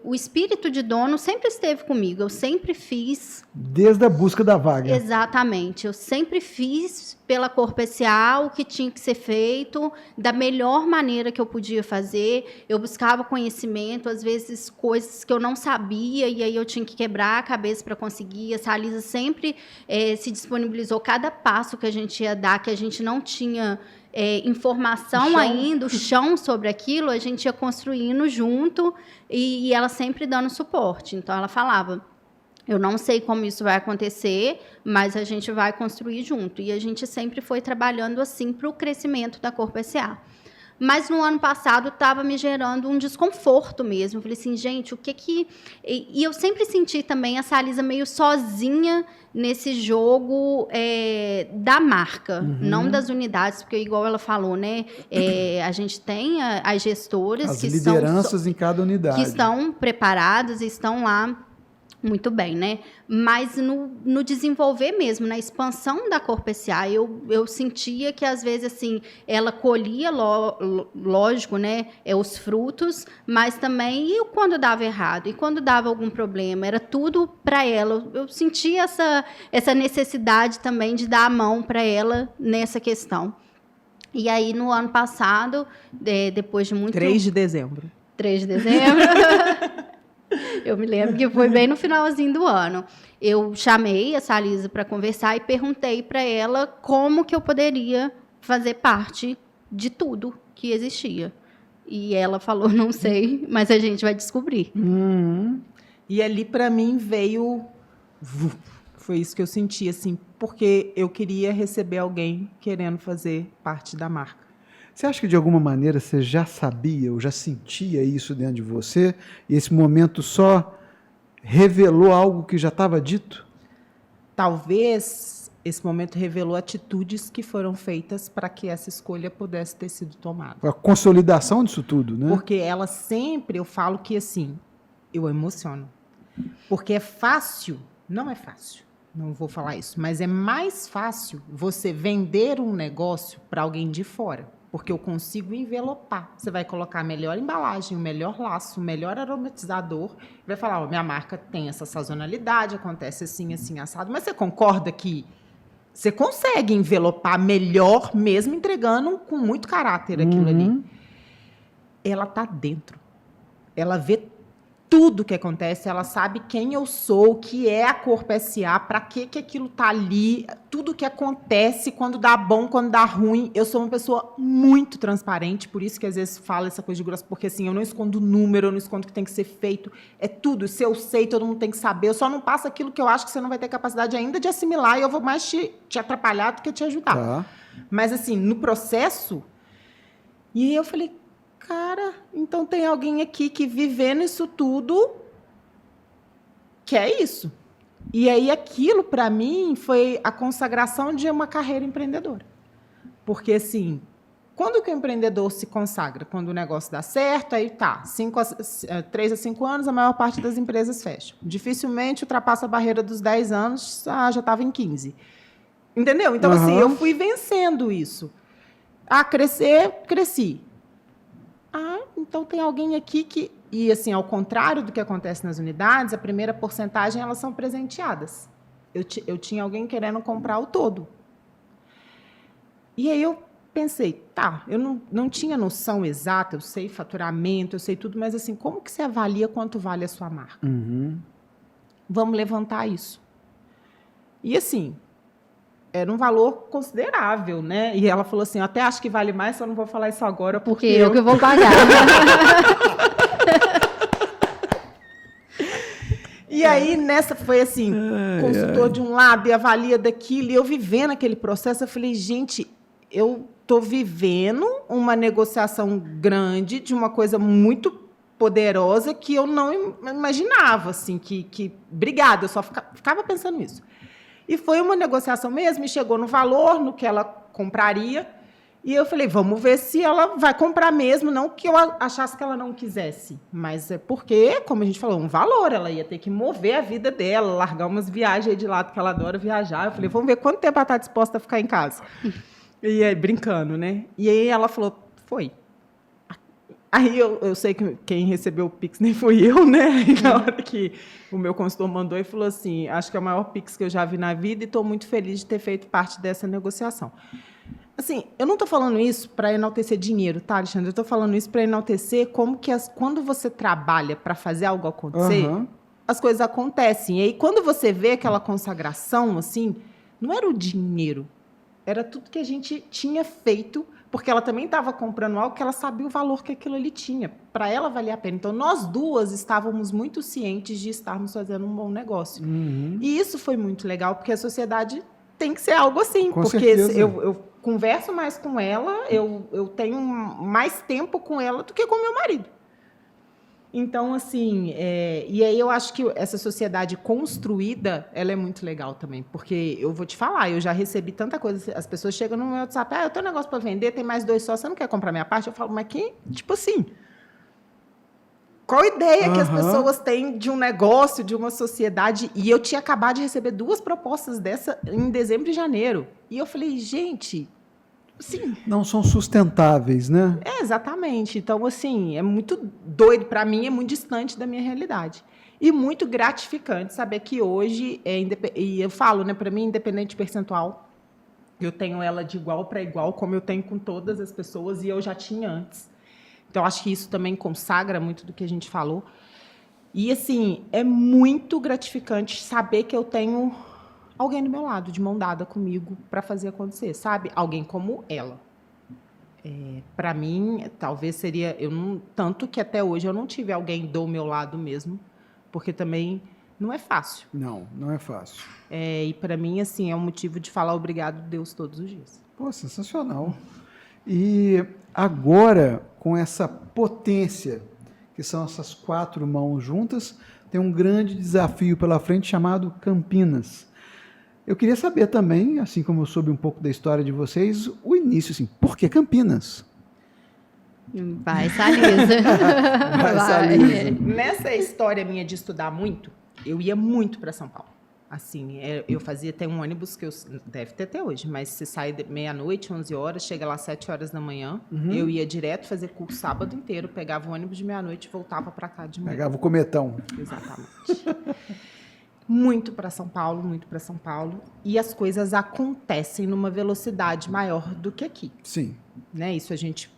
o espírito de dono sempre esteve comigo, eu sempre fiz... Desde a busca da vaga. Exatamente, eu sempre fiz pela Corpo SA o que tinha que ser feito, da melhor maneira que eu podia fazer, eu buscava conhecimento, às vezes coisas que eu não sabia, e aí eu tinha que quebrar a cabeça para conseguir. A Salisa sempre se disponibilizou, cada passo que a gente ia dar, que a gente não tinha... informação ainda, o chão sobre aquilo, a gente ia construindo junto e ela sempre dando suporte. Então, ela falava, eu não sei como isso vai acontecer, mas a gente vai construir junto. E a gente sempre foi trabalhando assim para o crescimento da Corpo SA. Mas no ano passado estava me gerando um desconforto mesmo. Eu falei assim, gente, o que que... E eu sempre senti também a Salisa meio sozinha nesse jogo da marca, não das unidades, porque igual ela falou, né? A gente tem as gestoras as lideranças em cada unidade. Que estão preparadas e estão lá muito bem, né? Mas no desenvolver mesmo, na expansão da Corpo SA, eu sentia que, às vezes, assim, ela colhia, lógico, né, os frutos, mas também, e quando dava errado? E quando dava algum problema? Era tudo para ela. Eu sentia essa necessidade também de dar a mão para ela nessa questão. E aí, no ano passado, depois de muito... 3 de dezembro. 3 de dezembro... Eu me lembro que foi bem no finalzinho do ano. Eu chamei a Salisa para conversar e perguntei para ela como que eu poderia fazer parte de tudo que existia. E ela falou, não sei, mas a gente vai descobrir. E ali, para mim, veio... Foi isso que eu senti, assim, porque eu queria receber alguém querendo fazer parte da marca. Você acha que de alguma maneira você já sabia ou já sentia isso dentro de você e esse momento só revelou algo que já estava dito? Talvez esse momento revelou atitudes que foram feitas para que essa escolha pudesse ter sido tomada. Foi a consolidação disso tudo, né? Porque ela sempre, eu falo que assim, eu emociono. Porque é fácil, não é fácil, não vou falar isso, mas é mais fácil você vender um negócio para alguém de fora, porque eu consigo envelopar. Você vai colocar a melhor embalagem, o melhor laço, o melhor aromatizador, vai falar, ó, minha marca tem essa sazonalidade, acontece assim, assim, assado, mas você concorda que você consegue envelopar melhor, mesmo entregando com muito caráter aquilo ali. Ela está dentro. Ela vê tudo que acontece, ela sabe quem eu sou, o que é a Corpo SA, para que aquilo está ali, tudo que acontece, quando dá bom, quando dá ruim. Eu sou uma pessoa muito transparente, por isso que às vezes falo essa coisa de grosso, porque assim, eu não escondo número, eu não escondo o que tem que ser feito, é tudo. Se eu sei, todo mundo tem que saber, eu só não passo aquilo que eu acho que você não vai ter capacidade ainda de assimilar, e eu vou mais te atrapalhar do que te ajudar. Tá. Mas assim, no processo, e eu falei, cara, então tem alguém aqui que vivendo isso tudo que é isso. E aí aquilo, para mim, foi a consagração de uma carreira empreendedora. Porque, assim, quando que o empreendedor se consagra? Quando o negócio dá certo, aí tá, 3 a 5 anos, a maior parte das empresas fecham. Dificilmente ultrapassa a barreira dos 10 anos, já estava em 15. Entendeu? Então, assim, eu fui vencendo isso. Cresci. Então tem alguém aqui que... E, assim, ao contrário do que acontece nas unidades, a primeira porcentagem, elas são presenteadas. Eu tinha alguém querendo comprar o todo. E aí eu pensei, tá, eu não tinha noção exata, eu sei faturamento, eu sei tudo, mas, assim, como que você avalia quanto vale a sua marca? Vamos levantar isso. E, assim... era um valor considerável, né? E ela falou assim, eu até acho que vale mais, só não vou falar isso agora, porque eu que vou pagar. E aí, nessa, foi assim, consultor de um lado e avalia daquilo, e eu vivendo aquele processo, eu falei, gente, eu estou vivendo uma negociação grande de uma coisa muito poderosa que eu não imaginava, assim, obrigada, eu só ficava pensando nisso. E foi uma negociação mesmo, e chegou no valor, no que ela compraria. E eu falei, vamos ver se ela vai comprar mesmo, não que eu achasse que ela não quisesse. Mas é porque, como a gente falou, um valor, ela ia ter que mover a vida dela, largar umas viagens aí de lado, que ela adora viajar. Eu falei, vamos ver quanto tempo ela está disposta a ficar em casa. E aí, brincando, né? E aí ela falou, foi. Aí eu sei que quem recebeu o Pix nem fui eu, né? Aí, na hora que o meu consultor mandou e falou assim, acho que é o maior Pix que eu já vi na vida e estou muito feliz de ter feito parte dessa negociação. Assim, eu não estou falando isso para enaltecer dinheiro, tá, Alexandre? Eu estou falando isso para enaltecer como que quando você trabalha para fazer algo acontecer, as coisas acontecem. E aí, quando você vê aquela consagração, assim, não era o dinheiro, era tudo que a gente tinha feito, porque ela também estava comprando algo que ela sabia o valor que aquilo ali tinha. Para ela valia a pena. Então, nós duas estávamos muito cientes de estarmos fazendo um bom negócio. E isso foi muito legal, porque a sociedade tem que ser algo assim. Com porque certeza. eu converso mais com ela, eu tenho mais tempo com ela do que com meu marido. Então, assim, e aí eu acho que essa sociedade construída, ela é muito legal também, porque eu vou te falar, eu já recebi tanta coisa, as pessoas chegam no meu WhatsApp, eu tenho um negócio para vender, tem mais 2 só, você não quer comprar minha parte? Eu falo, mas que, tipo assim, qual ideia que as pessoas têm de um negócio, de uma sociedade? E eu tinha acabado de receber 2 propostas dessa em dezembro e janeiro, e eu falei, gente... Sim. Não são sustentáveis, né? Exatamente. Então, assim, é muito doido para mim, é muito distante da minha realidade. E muito gratificante saber que hoje, e eu falo, né, para mim, independente percentual, eu tenho ela de igual para igual, como eu tenho com todas as pessoas, e eu já tinha antes. Então, acho que isso também consagra muito do que a gente falou. E, assim, é muito gratificante saber que eu tenho... alguém do meu lado, de mão dada comigo, para fazer acontecer, sabe? Alguém como ela. Para mim, talvez seria... tanto que até hoje eu não tive alguém do meu lado mesmo, porque também não é fácil. Não é fácil. E para mim, assim, é um motivo de falar obrigado a Deus todos os dias. Pô, sensacional. E agora, com essa potência, que são essas 4 mãos juntas, tem um grande desafio pela frente chamado Campinas. Eu queria saber também, assim como eu soube um pouco da história de vocês, o início, assim, por que Campinas? Vai, Salisa. Vai, Salisa. Nessa história minha de estudar muito, eu ia muito para São Paulo. Assim, eu fazia até um ônibus que deve ter até hoje, mas você sai meia-noite, 11 horas, chega lá 7 horas da manhã. Eu ia direto fazer curso sábado inteiro, pegava o ônibus de meia-noite e voltava para cá de manhã. Pegava o cometão. Exatamente. Muito para São Paulo, muito para São Paulo. E as coisas acontecem numa velocidade maior do que aqui. Sim. Né? Isso a gente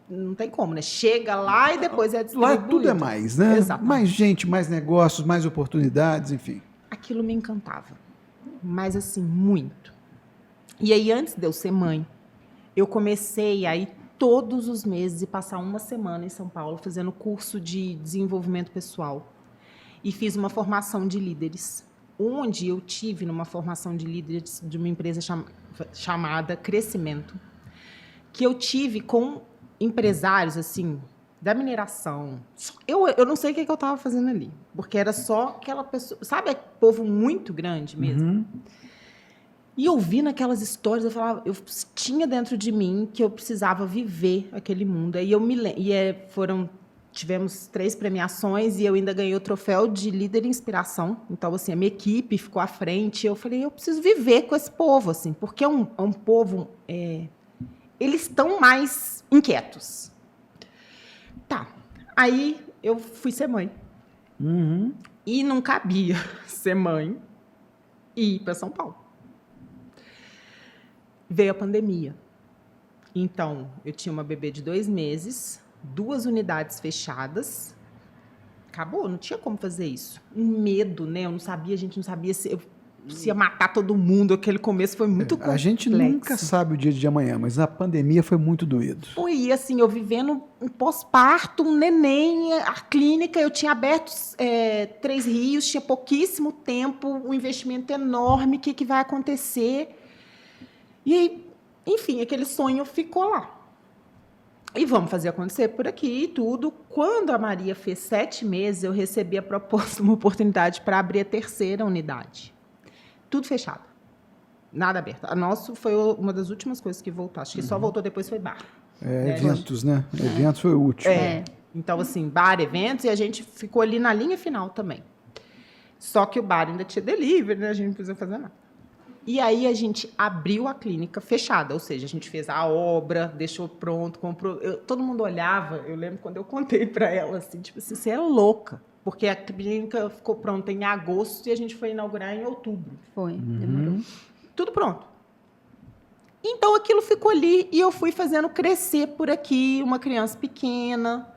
não tem como, né? Chega lá e depois é distribuído. Lá tudo é mais, né? Exatamente. Mais gente, mais negócios, mais oportunidades, enfim. Aquilo me encantava. Mas, assim, muito. E aí, antes de eu ser mãe, eu comecei a ir todos os meses e passar uma semana em São Paulo fazendo curso de desenvolvimento pessoal. E fiz uma formação de líderes, onde eu tive numa formação de líderes de uma empresa chamada Crescimento, que eu tive com empresários, assim, da mineração. Eu não sei o que eu estava fazendo ali, porque era só aquela pessoa, sabe, povo muito grande mesmo. E eu vi naquelas histórias, eu falava, eu tinha dentro de mim que eu precisava viver aquele mundo. Aí eu me tivemos 3 premiações e eu ainda ganhei o troféu de líder inspiração. Então, assim, a minha equipe ficou à frente. Eu falei, eu preciso viver com esse povo, assim, porque é um povo... eles estão mais inquietos. Tá. Aí eu fui ser mãe. E não cabia ser mãe e ir para São Paulo. Veio a pandemia. Então, eu tinha uma bebê de 2 meses... 2 unidades fechadas, acabou, não tinha como fazer isso. Um medo, né? A gente não sabia se ia matar todo mundo. Aquele começo foi muito complexo. A gente nunca sabe o dia de amanhã, mas na pandemia foi muito doído. Foi, assim, eu vivendo um pós-parto, um neném, a clínica, eu tinha aberto 3 rios, tinha pouquíssimo tempo, um investimento enorme, o que vai acontecer? E aí, enfim, aquele sonho ficou lá. E vamos fazer acontecer por aqui e tudo. Quando a Maria fez 7 meses, eu recebi a proposta, uma oportunidade para abrir a 3ª unidade. Tudo fechado. Nada aberto. A nossa foi uma das últimas coisas que voltou. Acho que só voltou depois foi bar. Eventos, né? Eventos foi o último. Então, assim, bar, eventos, e a gente ficou ali na linha final também. Só que o bar ainda tinha delivery, né? A gente não precisava fazer nada. E aí a gente abriu a clínica fechada, ou seja, a gente fez a obra, deixou pronto, comprou. Todo mundo olhava, eu lembro quando eu contei para ela, assim, tipo assim, você é louca. Porque a clínica ficou pronta em agosto e a gente foi inaugurar em outubro. Foi, demorou. Tudo pronto. Então aquilo ficou ali e eu fui fazendo crescer por aqui, uma criança pequena.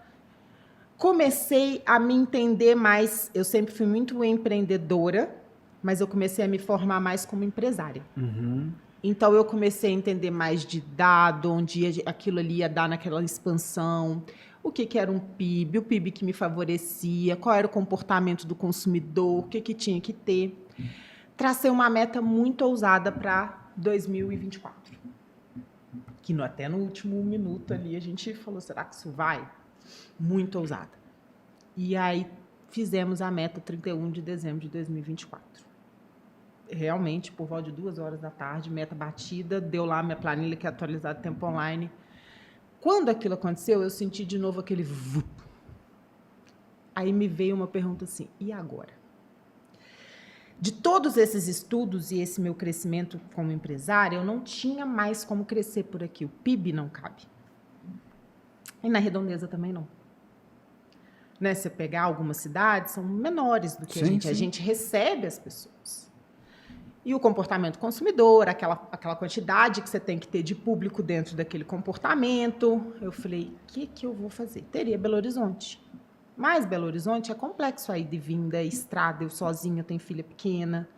Comecei a me entender mais, eu sempre fui muito empreendedora, mas eu comecei a me formar mais como empresária. Então, eu comecei a entender mais de dado, onde aquilo ali ia dar naquela expansão, o que era um PIB, o PIB que me favorecia, qual era o comportamento do consumidor, o que tinha que ter. Tracei uma meta muito ousada para 2024. Que até no último minuto ali a gente falou, será que isso vai? Muito ousada. E aí fizemos a meta 31 de dezembro de 2024. Realmente, por volta de 2 horas da tarde, meta batida, deu lá minha planilha que é atualizada tempo online. Quando aquilo aconteceu, eu senti de novo aquele vup. Aí me veio uma pergunta assim, e agora? De todos esses estudos e esse meu crescimento como empresária, eu não tinha mais como crescer por aqui. O PIB não cabe. E na Redondeza também não. Né? Se você pegar algumas cidades, são menores do que a gente recebe as pessoas. E o comportamento consumidor, aquela quantidade que você tem que ter de público dentro daquele comportamento. Eu falei, o que eu vou fazer? Teria Belo Horizonte. Mas Belo Horizonte é complexo aí de vinda, estrada, eu sozinha, tenho filha pequena.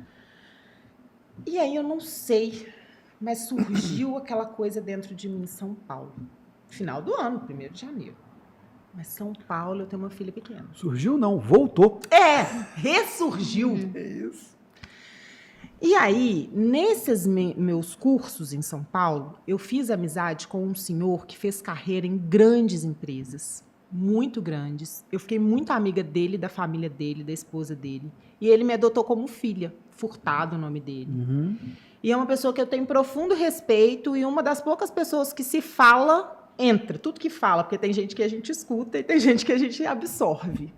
E aí eu não sei, mas surgiu aquela coisa dentro de mim em São Paulo. Final do ano, 1º de janeiro. Mas São Paulo, eu tenho uma filha pequena. Surgiu não, voltou. Ressurgiu. É isso. E aí, nesses meus cursos em São Paulo, eu fiz amizade com um senhor que fez carreira em grandes empresas, muito grandes. Eu fiquei muito amiga dele, da família dele, da esposa dele. E ele me adotou como filha, Furtado o nome dele. E é uma pessoa que eu tenho profundo respeito e uma das poucas pessoas que se fala, entra, tudo que fala, porque tem gente que a gente escuta e tem gente que a gente absorve.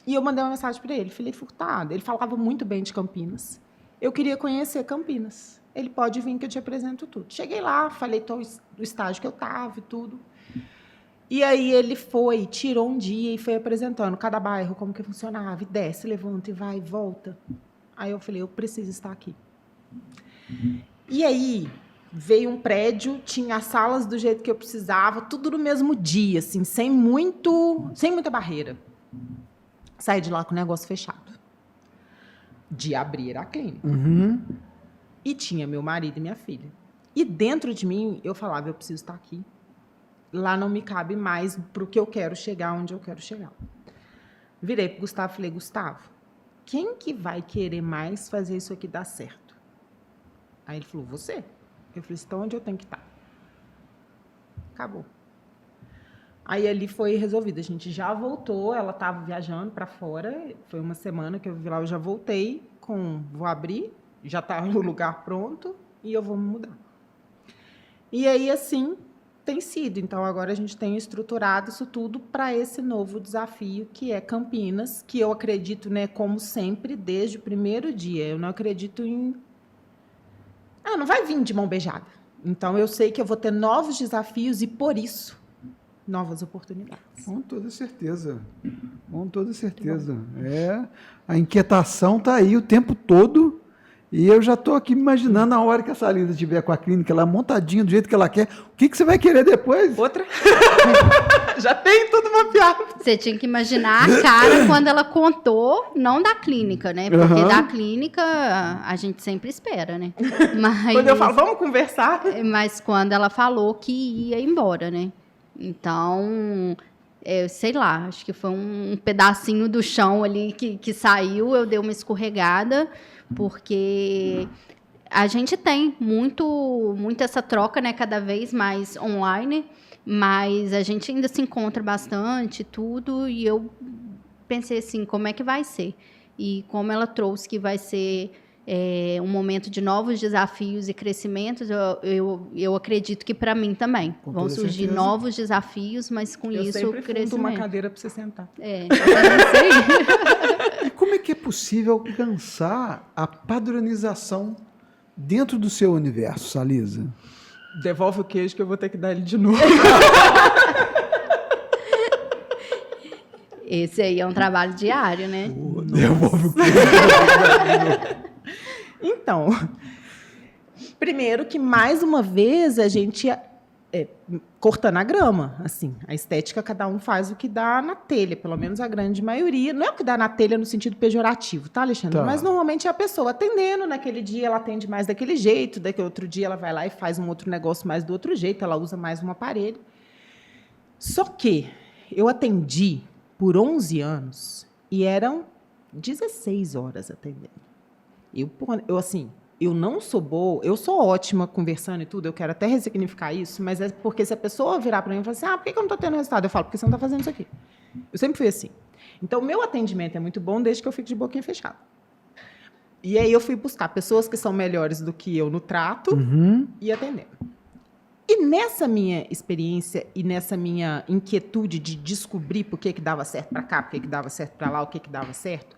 E eu mandei uma mensagem para ele, Felipe Furtado. Ele falava muito bem de Campinas. Eu queria conhecer Campinas. Ele pode vir que eu te apresento tudo. Cheguei lá, falei do estágio que eu estava e tudo. E aí ele foi, tirou um dia e foi apresentando cada bairro, como que funcionava, e desce, levanta, e vai, e volta. Aí eu falei, eu preciso estar aqui. E aí veio um prédio, tinha as salas do jeito que eu precisava, tudo no mesmo dia, assim, sem muita barreira. Saí de lá com o negócio fechado. De abrir a clínica. E tinha meu marido e minha filha. E dentro de mim, eu falava, eu preciso estar aqui. Lá não me cabe mais para o que eu quero chegar, onde eu quero chegar. Virei para o Gustavo e falei, Gustavo, quem que vai querer mais fazer isso aqui dar certo? Aí ele falou, você. Eu falei, então onde eu tenho que estar? Acabou. Aí ali foi resolvido. A gente já voltou, ela estava viajando para fora, foi uma semana que eu vi lá, eu já voltei vou abrir, já está o lugar pronto e eu vou me mudar. E aí, assim, tem sido. Então, agora a gente tem estruturado isso tudo para esse novo desafio, que é Campinas, que eu acredito, né, como sempre, desde o primeiro dia. Eu não acredito em... não vai vir de mão beijada. Então, eu sei que eu vou ter novos desafios e, por isso, novas oportunidades. Com toda certeza. Com toda certeza. A inquietação está aí o tempo todo e eu já estou aqui me imaginando a hora que a Salisa estiver com a clínica lá montadinha do jeito que ela quer. O que você vai querer depois? Outra? Já tem tudo mapeado. Você tinha que imaginar a cara quando ela contou, não da clínica, né? Porque da clínica a gente sempre espera, né? Mas, quando eu falo, vamos conversar. Mas quando ela falou que ia embora, né? Então, sei lá, acho que foi um pedacinho do chão ali que saiu, eu dei uma escorregada, porque a gente tem muito essa troca, né, cada vez mais online, mas a gente ainda se encontra bastante, tudo, e eu pensei assim, como é que vai ser? E como ela trouxe que vai ser um momento de novos desafios e crescimentos, eu acredito que para mim também. Vão surgir novos desafios, mas com isso eu sempre crescimento. uma cadeira para você sentar. Isso aí. E como é que é possível alcançar a padronização dentro do seu universo, Salisa? Devolve o queijo que eu vou ter que dar ele de novo. Esse aí é um trabalho diário, né? Devolve o queijo. Então, primeiro que, mais uma vez, a gente cortando a grama, assim, a estética, cada um faz o que dá na telha, pelo menos a grande maioria. Não é o que dá na telha no sentido pejorativo, tá, Alexandre? Tá. Mas, normalmente, é a pessoa atendendo, naquele dia ela atende mais daquele jeito, daqui outro dia ela vai lá e faz um outro negócio mais do outro jeito, ela usa mais um aparelho. Só que eu atendi por 11 anos e eram 16 horas atendendo. Eu não sou boa, eu sou ótima conversando e tudo, eu quero até ressignificar isso, mas é porque se a pessoa virar para mim e falar assim, por que eu não estou tendo resultado? Eu falo, porque você não está fazendo isso aqui. Eu sempre fui assim. Então, o meu atendimento é muito bom desde que eu fico de boquinha fechada. E aí eu fui buscar pessoas que são melhores do que eu no trato e atendendo. E nessa minha experiência e nessa minha inquietude de descobrir por que dava certo para cá, por que dava certo para lá, o que dava certo,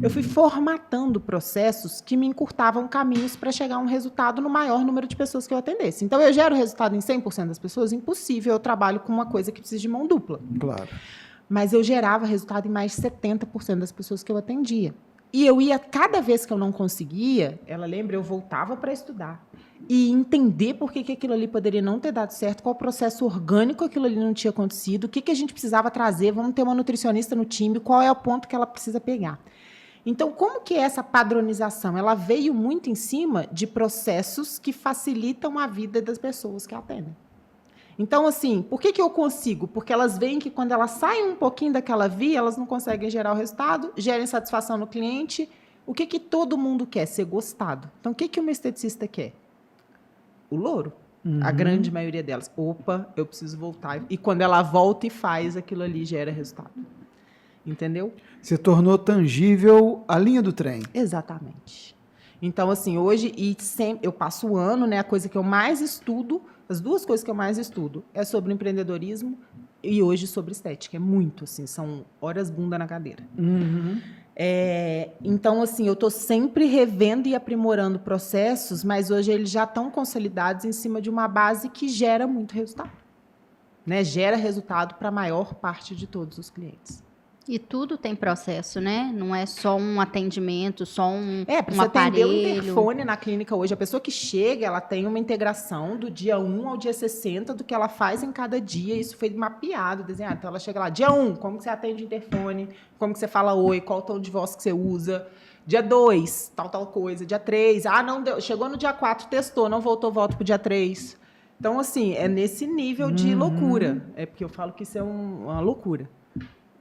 eu fui formatando processos que me encurtavam caminhos para chegar a um resultado no maior número de pessoas que eu atendesse. Então, eu gero resultado em 100% das pessoas? Impossível, eu trabalho com uma coisa que precisa de mão dupla. Claro. Mas eu gerava resultado em mais de 70% das pessoas que eu atendia. E eu ia, cada vez que eu não conseguia, ela lembra, eu voltava para estudar. E entender por que aquilo ali poderia não ter dado certo, qual o processo orgânico aquilo ali não tinha acontecido, o que a gente precisava trazer, vamos ter uma nutricionista no time, qual é o ponto que ela precisa pegar. Então, como que é essa padronização? Ela veio muito em cima de processos que facilitam a vida das pessoas que atendem. Então, assim, por que eu consigo? Porque elas veem que quando elas saem um pouquinho daquela via, elas não conseguem gerar o resultado, gerem satisfação no cliente, O que todo mundo quer? Ser gostado. Então, o que uma esteticista quer? O louro. A grande maioria delas. Opa, eu preciso voltar. E quando ela volta e faz, aquilo ali gera resultado. Entendeu? Você tornou tangível a linha do trem. Exatamente. Então, assim, hoje, e sempre, eu passo o ano, né? A coisa que eu mais estudo, as duas coisas que eu mais estudo é sobre empreendedorismo e hoje sobre estética. É muito, assim, são horas bunda na cadeira. Então, assim, eu estou sempre revendo e aprimorando processos, mas hoje eles já estão consolidados em cima de uma base que gera muito resultado. Né? Gera resultado para a maior parte de todos os clientes. E tudo tem processo, né? Não é só um atendimento, só um para você atender o interfone na clínica hoje. A pessoa que chega, ela tem uma integração do dia 1 ao dia 60 do que ela faz em cada dia. Isso foi mapeado, desenhado. Então, ela chega lá, dia 1, como que você atende o interfone, como que você fala oi, qual o tom de voz que você usa. Dia 2, tal coisa. Dia 3, não deu. Chegou no dia 4, testou, não voltou, volta pro dia 3. Então, assim, é nesse nível de loucura. É porque eu falo que isso é uma loucura.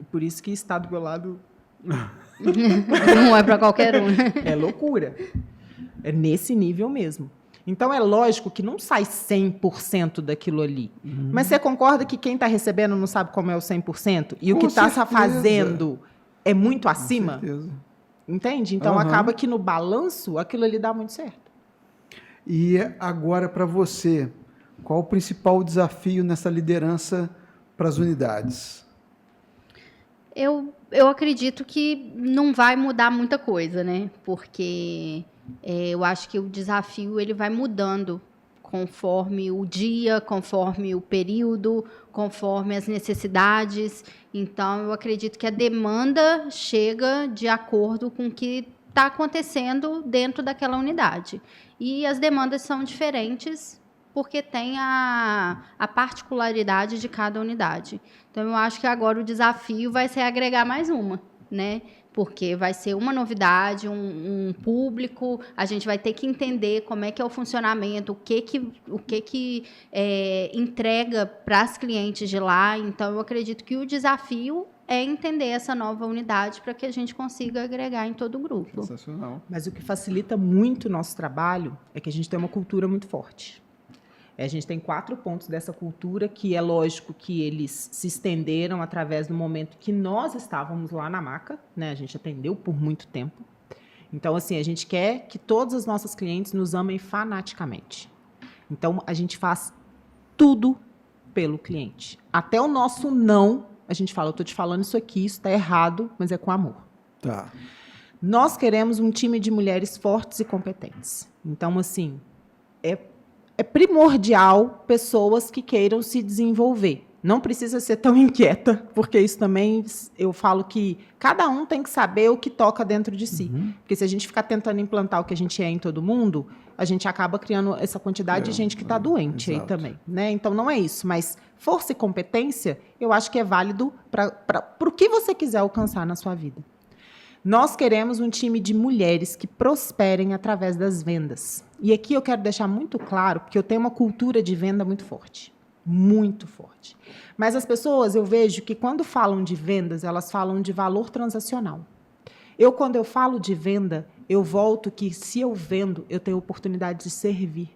Por isso que está do meu lado... Não é para qualquer um. É loucura. É nesse nível mesmo. Então, é lógico que não sai 100% daquilo ali. Mas você concorda que quem está recebendo não sabe como é o 100%? E o que está fazendo é muito acima? Com certeza. Entende? Então, acaba que no balanço, aquilo ali dá muito certo. E agora, para você, qual o principal desafio nessa liderança para as unidades? Eu acredito que não vai mudar muita coisa, né? Porque eu acho que o desafio ele vai mudando conforme o dia, conforme o período, conforme as necessidades. Então, eu acredito que a demanda chega de acordo com o que está acontecendo dentro daquela unidade. E as demandas são diferentes porque tem a particularidade de cada unidade. Então, eu acho que agora o desafio vai ser agregar mais uma, né? Porque vai ser uma novidade, um público, a gente vai ter que entender como é que é o funcionamento, o que entrega para as clientes de lá. Então, eu acredito que o desafio é entender essa nova unidade para que a gente consiga agregar em todo o grupo. Sensacional. Mas o que facilita muito o nosso trabalho é que a gente tem uma cultura muito forte. A gente tem 4 pontos dessa cultura que é lógico que eles se estenderam através do momento que nós estávamos lá na maca, né? A gente atendeu por muito tempo. Então, assim, a gente quer que todas as nossas clientes nos amem fanaticamente. Então, a gente faz tudo pelo cliente. Até o nosso não, a gente fala, eu estou te falando isso aqui, isso está errado, mas é com amor. Tá. Nós queremos um time de mulheres fortes e competentes. Então, assim, é primordial pessoas que queiram se desenvolver. Não precisa ser tão inquieta, porque isso também, eu falo que cada um tem que saber o que toca dentro de si. Porque se a gente ficar tentando implantar o que a gente é em todo mundo, a gente acaba criando essa quantidade de gente que está doente aí também. Né? Então, não é isso. Mas força e competência, eu acho que é válido para o que você quiser alcançar na sua vida. Nós queremos um time de mulheres que prosperem através das vendas. E aqui eu quero deixar muito claro, porque eu tenho uma cultura de venda muito forte. Muito forte. Mas as pessoas, eu vejo que quando falam de vendas, elas falam de valor transacional. Quando eu falo de venda, eu volto que se eu vendo, eu tenho oportunidade de servir.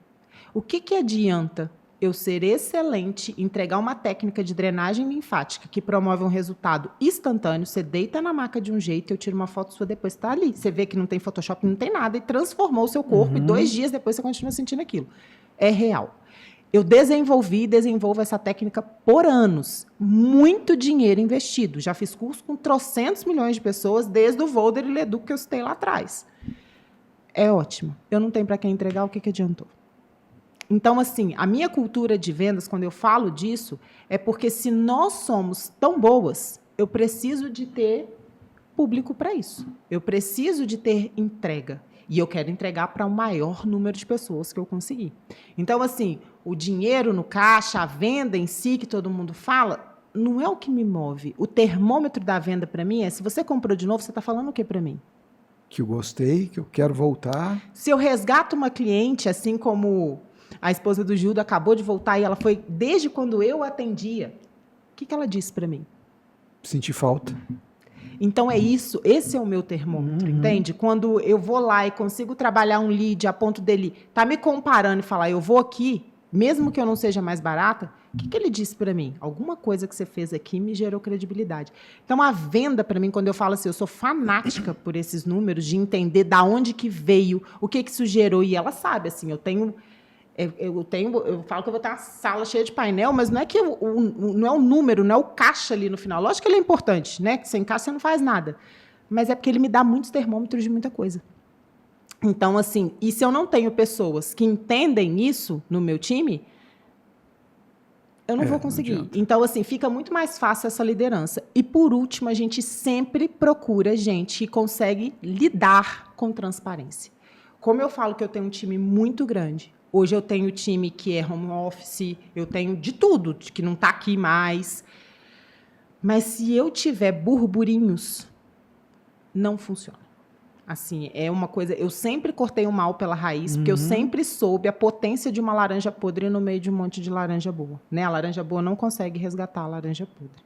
O que adianta eu ser excelente, entregar uma técnica de drenagem linfática que promove um resultado instantâneo, você deita na maca de um jeito, eu tiro uma foto sua depois, está ali. Você vê que não tem Photoshop, não tem nada, e transformou o seu corpo, e 2 dias depois você continua sentindo aquilo. É real. Eu desenvolvo essa técnica por anos. Muito dinheiro investido. Já fiz curso com 300 milhões de pessoas, desde o Volder e Ledu que eu citei lá atrás. É ótimo. Eu não tenho para quem entregar, o que adiantou? Então, assim, a minha cultura de vendas, quando eu falo disso, é porque se nós somos tão boas, eu preciso de ter público para isso. Eu preciso de ter entrega. E eu quero entregar para o maior número de pessoas que eu conseguir. Então, assim, o dinheiro no caixa, a venda em si, que todo mundo fala, não é o que me move. O termômetro da venda para mim é, se você comprou de novo, você está falando o que para mim? Que eu gostei, que eu quero voltar. Se eu resgato uma cliente, assim como a esposa do Gildo acabou de voltar e ela foi desde quando eu atendia, o que ela disse para mim? Senti falta. Então, é isso, esse é o meu termômetro, entende? Quando eu vou lá e consigo trabalhar um lead a ponto dele tá me comparando e falar, eu vou aqui, mesmo que eu não seja mais barata, o que ele disse para mim? Alguma coisa que você fez aqui me gerou credibilidade. Então, a venda, para mim, quando eu falo assim, eu sou fanática por esses números, de entender da onde que veio, o que isso gerou, e ela sabe, assim, eu falo que eu vou ter uma sala cheia de painel, mas não é que não é o número, não é o caixa ali no final. Lógico que ele é importante, né? Que sem caixa você não faz nada. Mas é porque ele me dá muitos termômetros de muita coisa. Então, assim, e se eu não tenho pessoas que entendem isso no meu time, eu não vou conseguir. Então, assim, fica muito mais fácil essa liderança. E, por último, a gente sempre procura gente que consegue lidar com transparência. Como eu falo que eu tenho um time muito grande, hoje eu tenho time que é home office, eu tenho de tudo, que não está aqui mais. Mas se eu tiver burburinhos, não funciona. Assim, é uma coisa... Eu sempre cortei o mal pela raiz, porque eu sempre soube a potência de uma laranja podre no meio de um monte de laranja boa. Né? A laranja boa não consegue resgatar a laranja podre.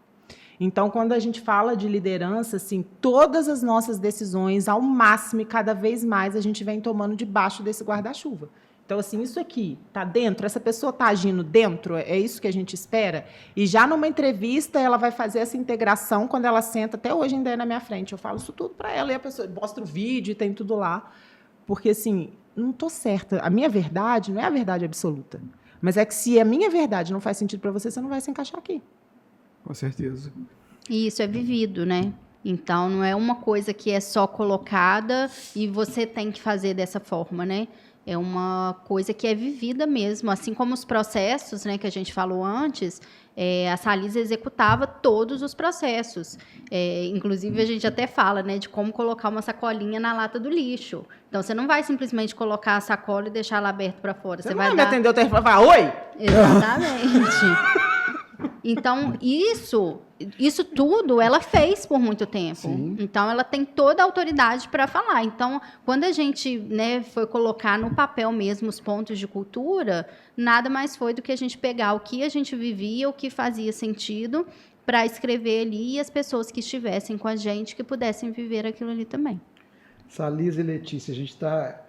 Então, quando a gente fala de liderança, assim, todas as nossas decisões, ao máximo e cada vez mais, a gente vem tomando debaixo desse guarda-chuva. Então, assim, isso aqui está dentro, essa pessoa está agindo dentro, é isso que a gente espera? E já numa entrevista, ela vai fazer essa integração quando ela senta, até hoje ainda é na minha frente, eu falo isso tudo para ela, e a pessoa mostra o vídeo e tem tudo lá. Porque, assim, não estou certa. A minha verdade não é a verdade absoluta. Mas é que se a minha verdade não faz sentido para você, você não vai se encaixar aqui. Com certeza. E isso é vivido, né? Então, não é uma coisa que é só colocada e você tem que fazer dessa forma, né? É uma coisa que é vivida mesmo. Assim como os processos, né, que a gente falou antes, a Salisa executava todos os processos. Inclusive, a gente até fala, né, de como colocar uma sacolinha na lata do lixo. Então, você não vai simplesmente colocar a sacola e deixar ela aberta para fora. Você vai me atender o telefone e falar, oi? Exatamente. Então, isso tudo ela fez por muito tempo. Sim. Então, ela tem toda a autoridade para falar. Então, quando a gente, né, foi colocar no papel mesmo os pontos de cultura, nada mais foi do que a gente pegar o que a gente vivia, o que fazia sentido, para escrever ali e as pessoas que estivessem com a gente que pudessem viver aquilo ali também. Salisa e Letícia, a gente está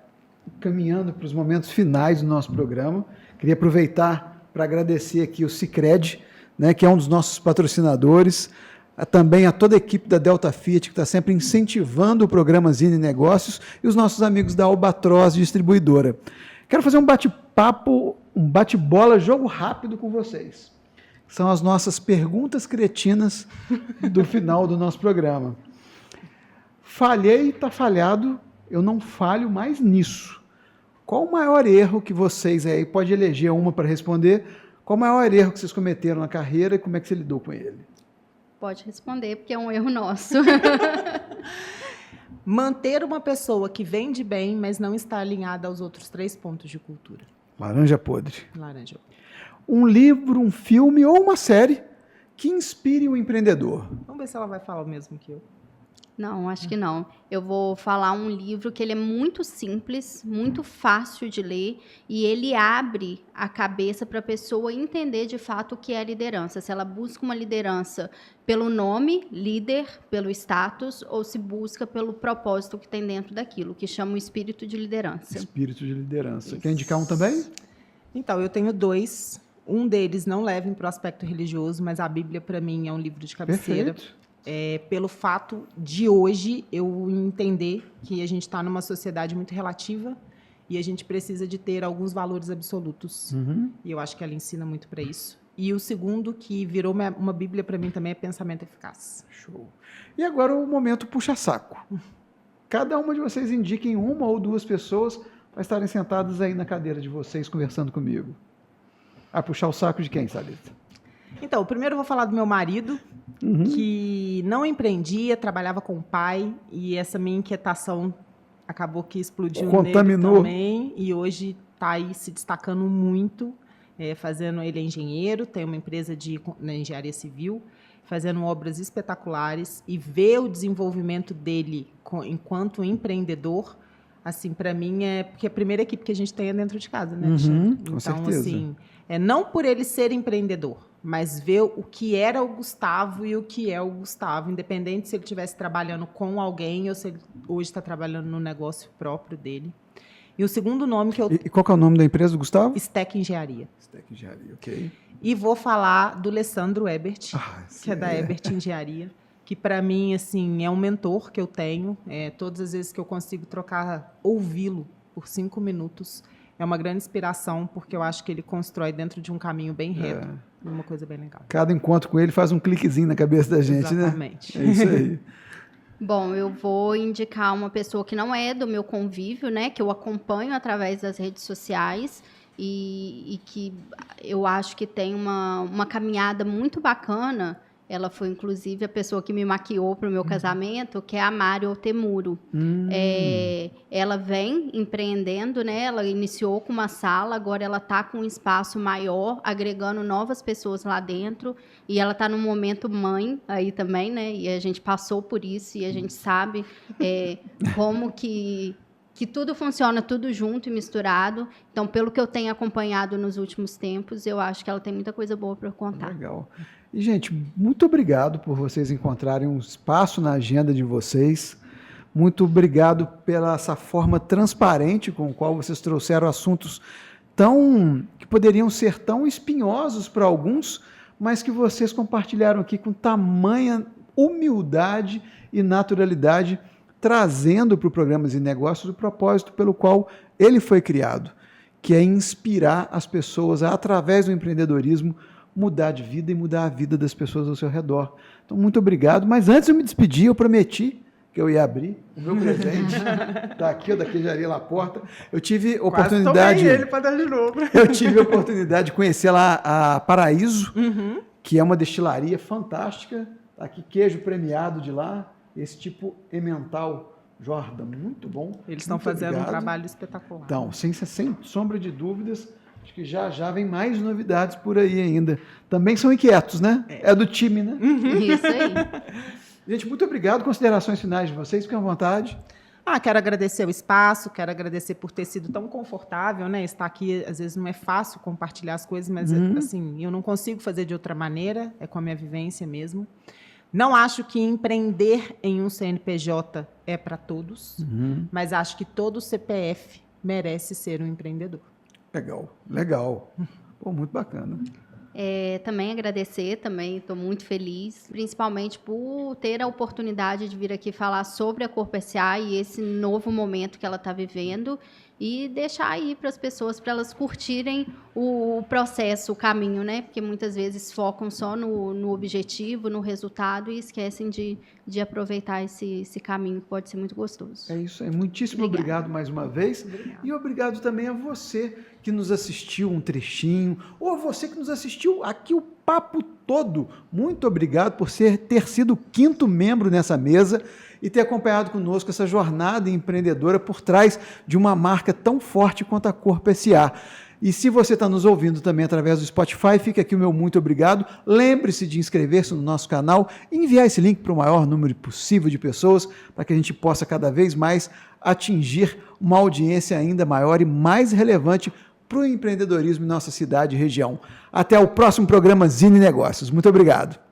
caminhando para os momentos finais do nosso programa. Queria aproveitar para agradecer aqui o Sicredi, né, que é um dos nossos patrocinadores, também a toda a equipe da Delta Fiat, que está sempre incentivando o programa Zine Negócios, e os nossos amigos da Albatroz Distribuidora. Quero fazer um bate-papo, um bate-bola, jogo rápido com vocês. São as nossas perguntas cretinas do final do nosso programa. Falhei, está falhado, eu não falho mais nisso. Qual o maior erro que vocês aí, pode eleger uma para responder, qual o maior erro que vocês cometeram na carreira e como é que você lidou com ele? Pode responder, porque é um erro nosso. Manter uma pessoa que vende bem, mas não está alinhada aos outros 3 pontos de cultura. Laranja podre. Laranja podre. Um livro, um filme ou uma série que inspire o empreendedor. Vamos ver se ela vai falar o mesmo que eu. Não, acho que não. Eu vou falar um livro que ele é muito simples, muito fácil de ler, e ele abre a cabeça para a pessoa entender de fato o que é a liderança. Se ela busca uma liderança pelo nome, líder, pelo status, ou se busca pelo propósito que tem dentro daquilo, que chama o espírito de liderança. Espírito de liderança. Isso. Quer indicar um também? Então, eu tenho 2. Um deles não leva para o aspecto religioso, mas a Bíblia, para mim, é um livro de cabeceira. Perfeito. Pelo fato de hoje eu entender que a gente está numa sociedade muito relativa e a gente precisa de ter alguns valores absolutos. E eu acho que ela ensina muito para isso. E o segundo, que virou uma Bíblia para mim também, é Pensamento Eficaz. Show. E agora o momento puxa-saco. Cada uma de vocês indiquem uma ou 2 pessoas para estarem sentadas aí na cadeira de vocês conversando comigo. Puxar o saco de quem, Salita? Então, primeiro eu vou falar do meu marido, que não empreendia, trabalhava com o pai, e essa minha inquietação acabou que explodiu Contaminou. nele também, e hoje está aí se destacando muito, fazendo, ele é engenheiro, tem uma empresa na engenharia civil, fazendo obras espetaculares, e ver o desenvolvimento dele enquanto empreendedor, assim, para mim porque a primeira equipe que a gente tem é dentro de casa, né, Alexandre? Com então, certeza. assim, não por ele ser empreendedor, mas ver o que era o Gustavo e o que é o Gustavo, independente se ele estivesse trabalhando com alguém ou se ele hoje está trabalhando no negócio próprio dele. E o segundo nome que eu... E qual que é o nome da empresa do Gustavo? Stack Engenharia. Stack Engenharia, ok. E vou falar do Alessandro Ebert, que é da é. Ebert Engenharia, que para mim assim, é um mentor que eu tenho. Todas as vezes que eu consigo ouvi-lo por 5 minutos, é uma grande inspiração, porque eu acho que ele constrói dentro de um caminho bem reto, uma coisa bem legal. Cada encontro com ele faz um cliquezinho na cabeça da gente, Exatamente. Né? É isso aí. Bom, eu vou indicar uma pessoa que não é do meu convívio, né, que eu acompanho através das redes sociais e que eu acho que tem uma caminhada muito bacana. Ela foi, inclusive, a pessoa que me maquiou para o meu casamento, que é a Mari Otemuro. Ela vem empreendendo, né? Ela iniciou com uma sala, agora ela está com um espaço maior, agregando novas pessoas lá dentro. E ela está no momento mãe aí também, né? E a gente passou por isso e a gente sabe como que tudo funciona tudo junto e misturado. Então, pelo que eu tenho acompanhado nos últimos tempos, eu acho que ela tem muita coisa boa para contar. Legal. E, gente, muito obrigado por vocês encontrarem um espaço na agenda de vocês. Muito obrigado pela essa forma transparente com a qual vocês trouxeram assuntos que poderiam ser tão espinhosos para alguns, mas que vocês compartilharam aqui com tamanha humildade e naturalidade, trazendo para o Programas e Negócios o propósito pelo qual ele foi criado, que é inspirar as pessoas a, através do empreendedorismo, mudar de vida e mudar a vida das pessoas ao seu redor. Então, muito obrigado. Mas antes de eu me despedir, eu prometi que eu ia abrir o meu presente. Está aqui, daqui já ia lá a porta. Eu tive oportunidade... ele para dar de novo. Eu tive a oportunidade de conhecer lá a Paraíso, que é uma destilaria fantástica. Tá aqui, queijo premiado de lá. Esse tipo emmental Jordan, muito bom. Eles estão fazendo um trabalho espetacular. Então, sem sombra de dúvidas, acho que já vem mais novidades por aí ainda. Também são inquietos, né? É do time, né? Isso aí. Gente, muito obrigado. Considerações finais de vocês, fiquem à vontade. Quero agradecer o espaço, quero agradecer por ter sido tão confortável, né? Estar aqui, às vezes, não é fácil compartilhar as coisas, mas, assim, eu não consigo fazer de outra maneira, é com a minha vivência mesmo. Não acho que empreender em um CNPJ é para todos, mas acho que todo CPF merece ser um empreendedor. Legal. Pô, muito bacana. Também agradecer, estou muito feliz, principalmente por ter a oportunidade de vir aqui falar sobre a Corpo SA e esse novo momento que ela está vivendo e deixar aí para as pessoas, para elas curtirem o processo, o caminho, né? Porque muitas vezes focam só no objetivo, no resultado e esquecem de aproveitar esse caminho, que pode ser muito gostoso. É isso aí. Muitíssimo obrigado mais uma vez. Obrigada. E obrigado também a você que nos assistiu um trechinho, ou a você que nos assistiu aqui o papo todo. Muito obrigado por ter sido o 5º membro nessa mesa e ter acompanhado conosco essa jornada empreendedora por trás de uma marca tão forte quanto a Corpo SA. E se você está nos ouvindo também através do Spotify, fica aqui o meu muito obrigado. Lembre-se de inscrever-se no nosso canal e enviar esse link para o maior número possível de pessoas, para que a gente possa cada vez mais atingir uma audiência ainda maior e mais relevante para o empreendedorismo em nossa cidade e região. Até o próximo programa Zine Negócios. Muito obrigado.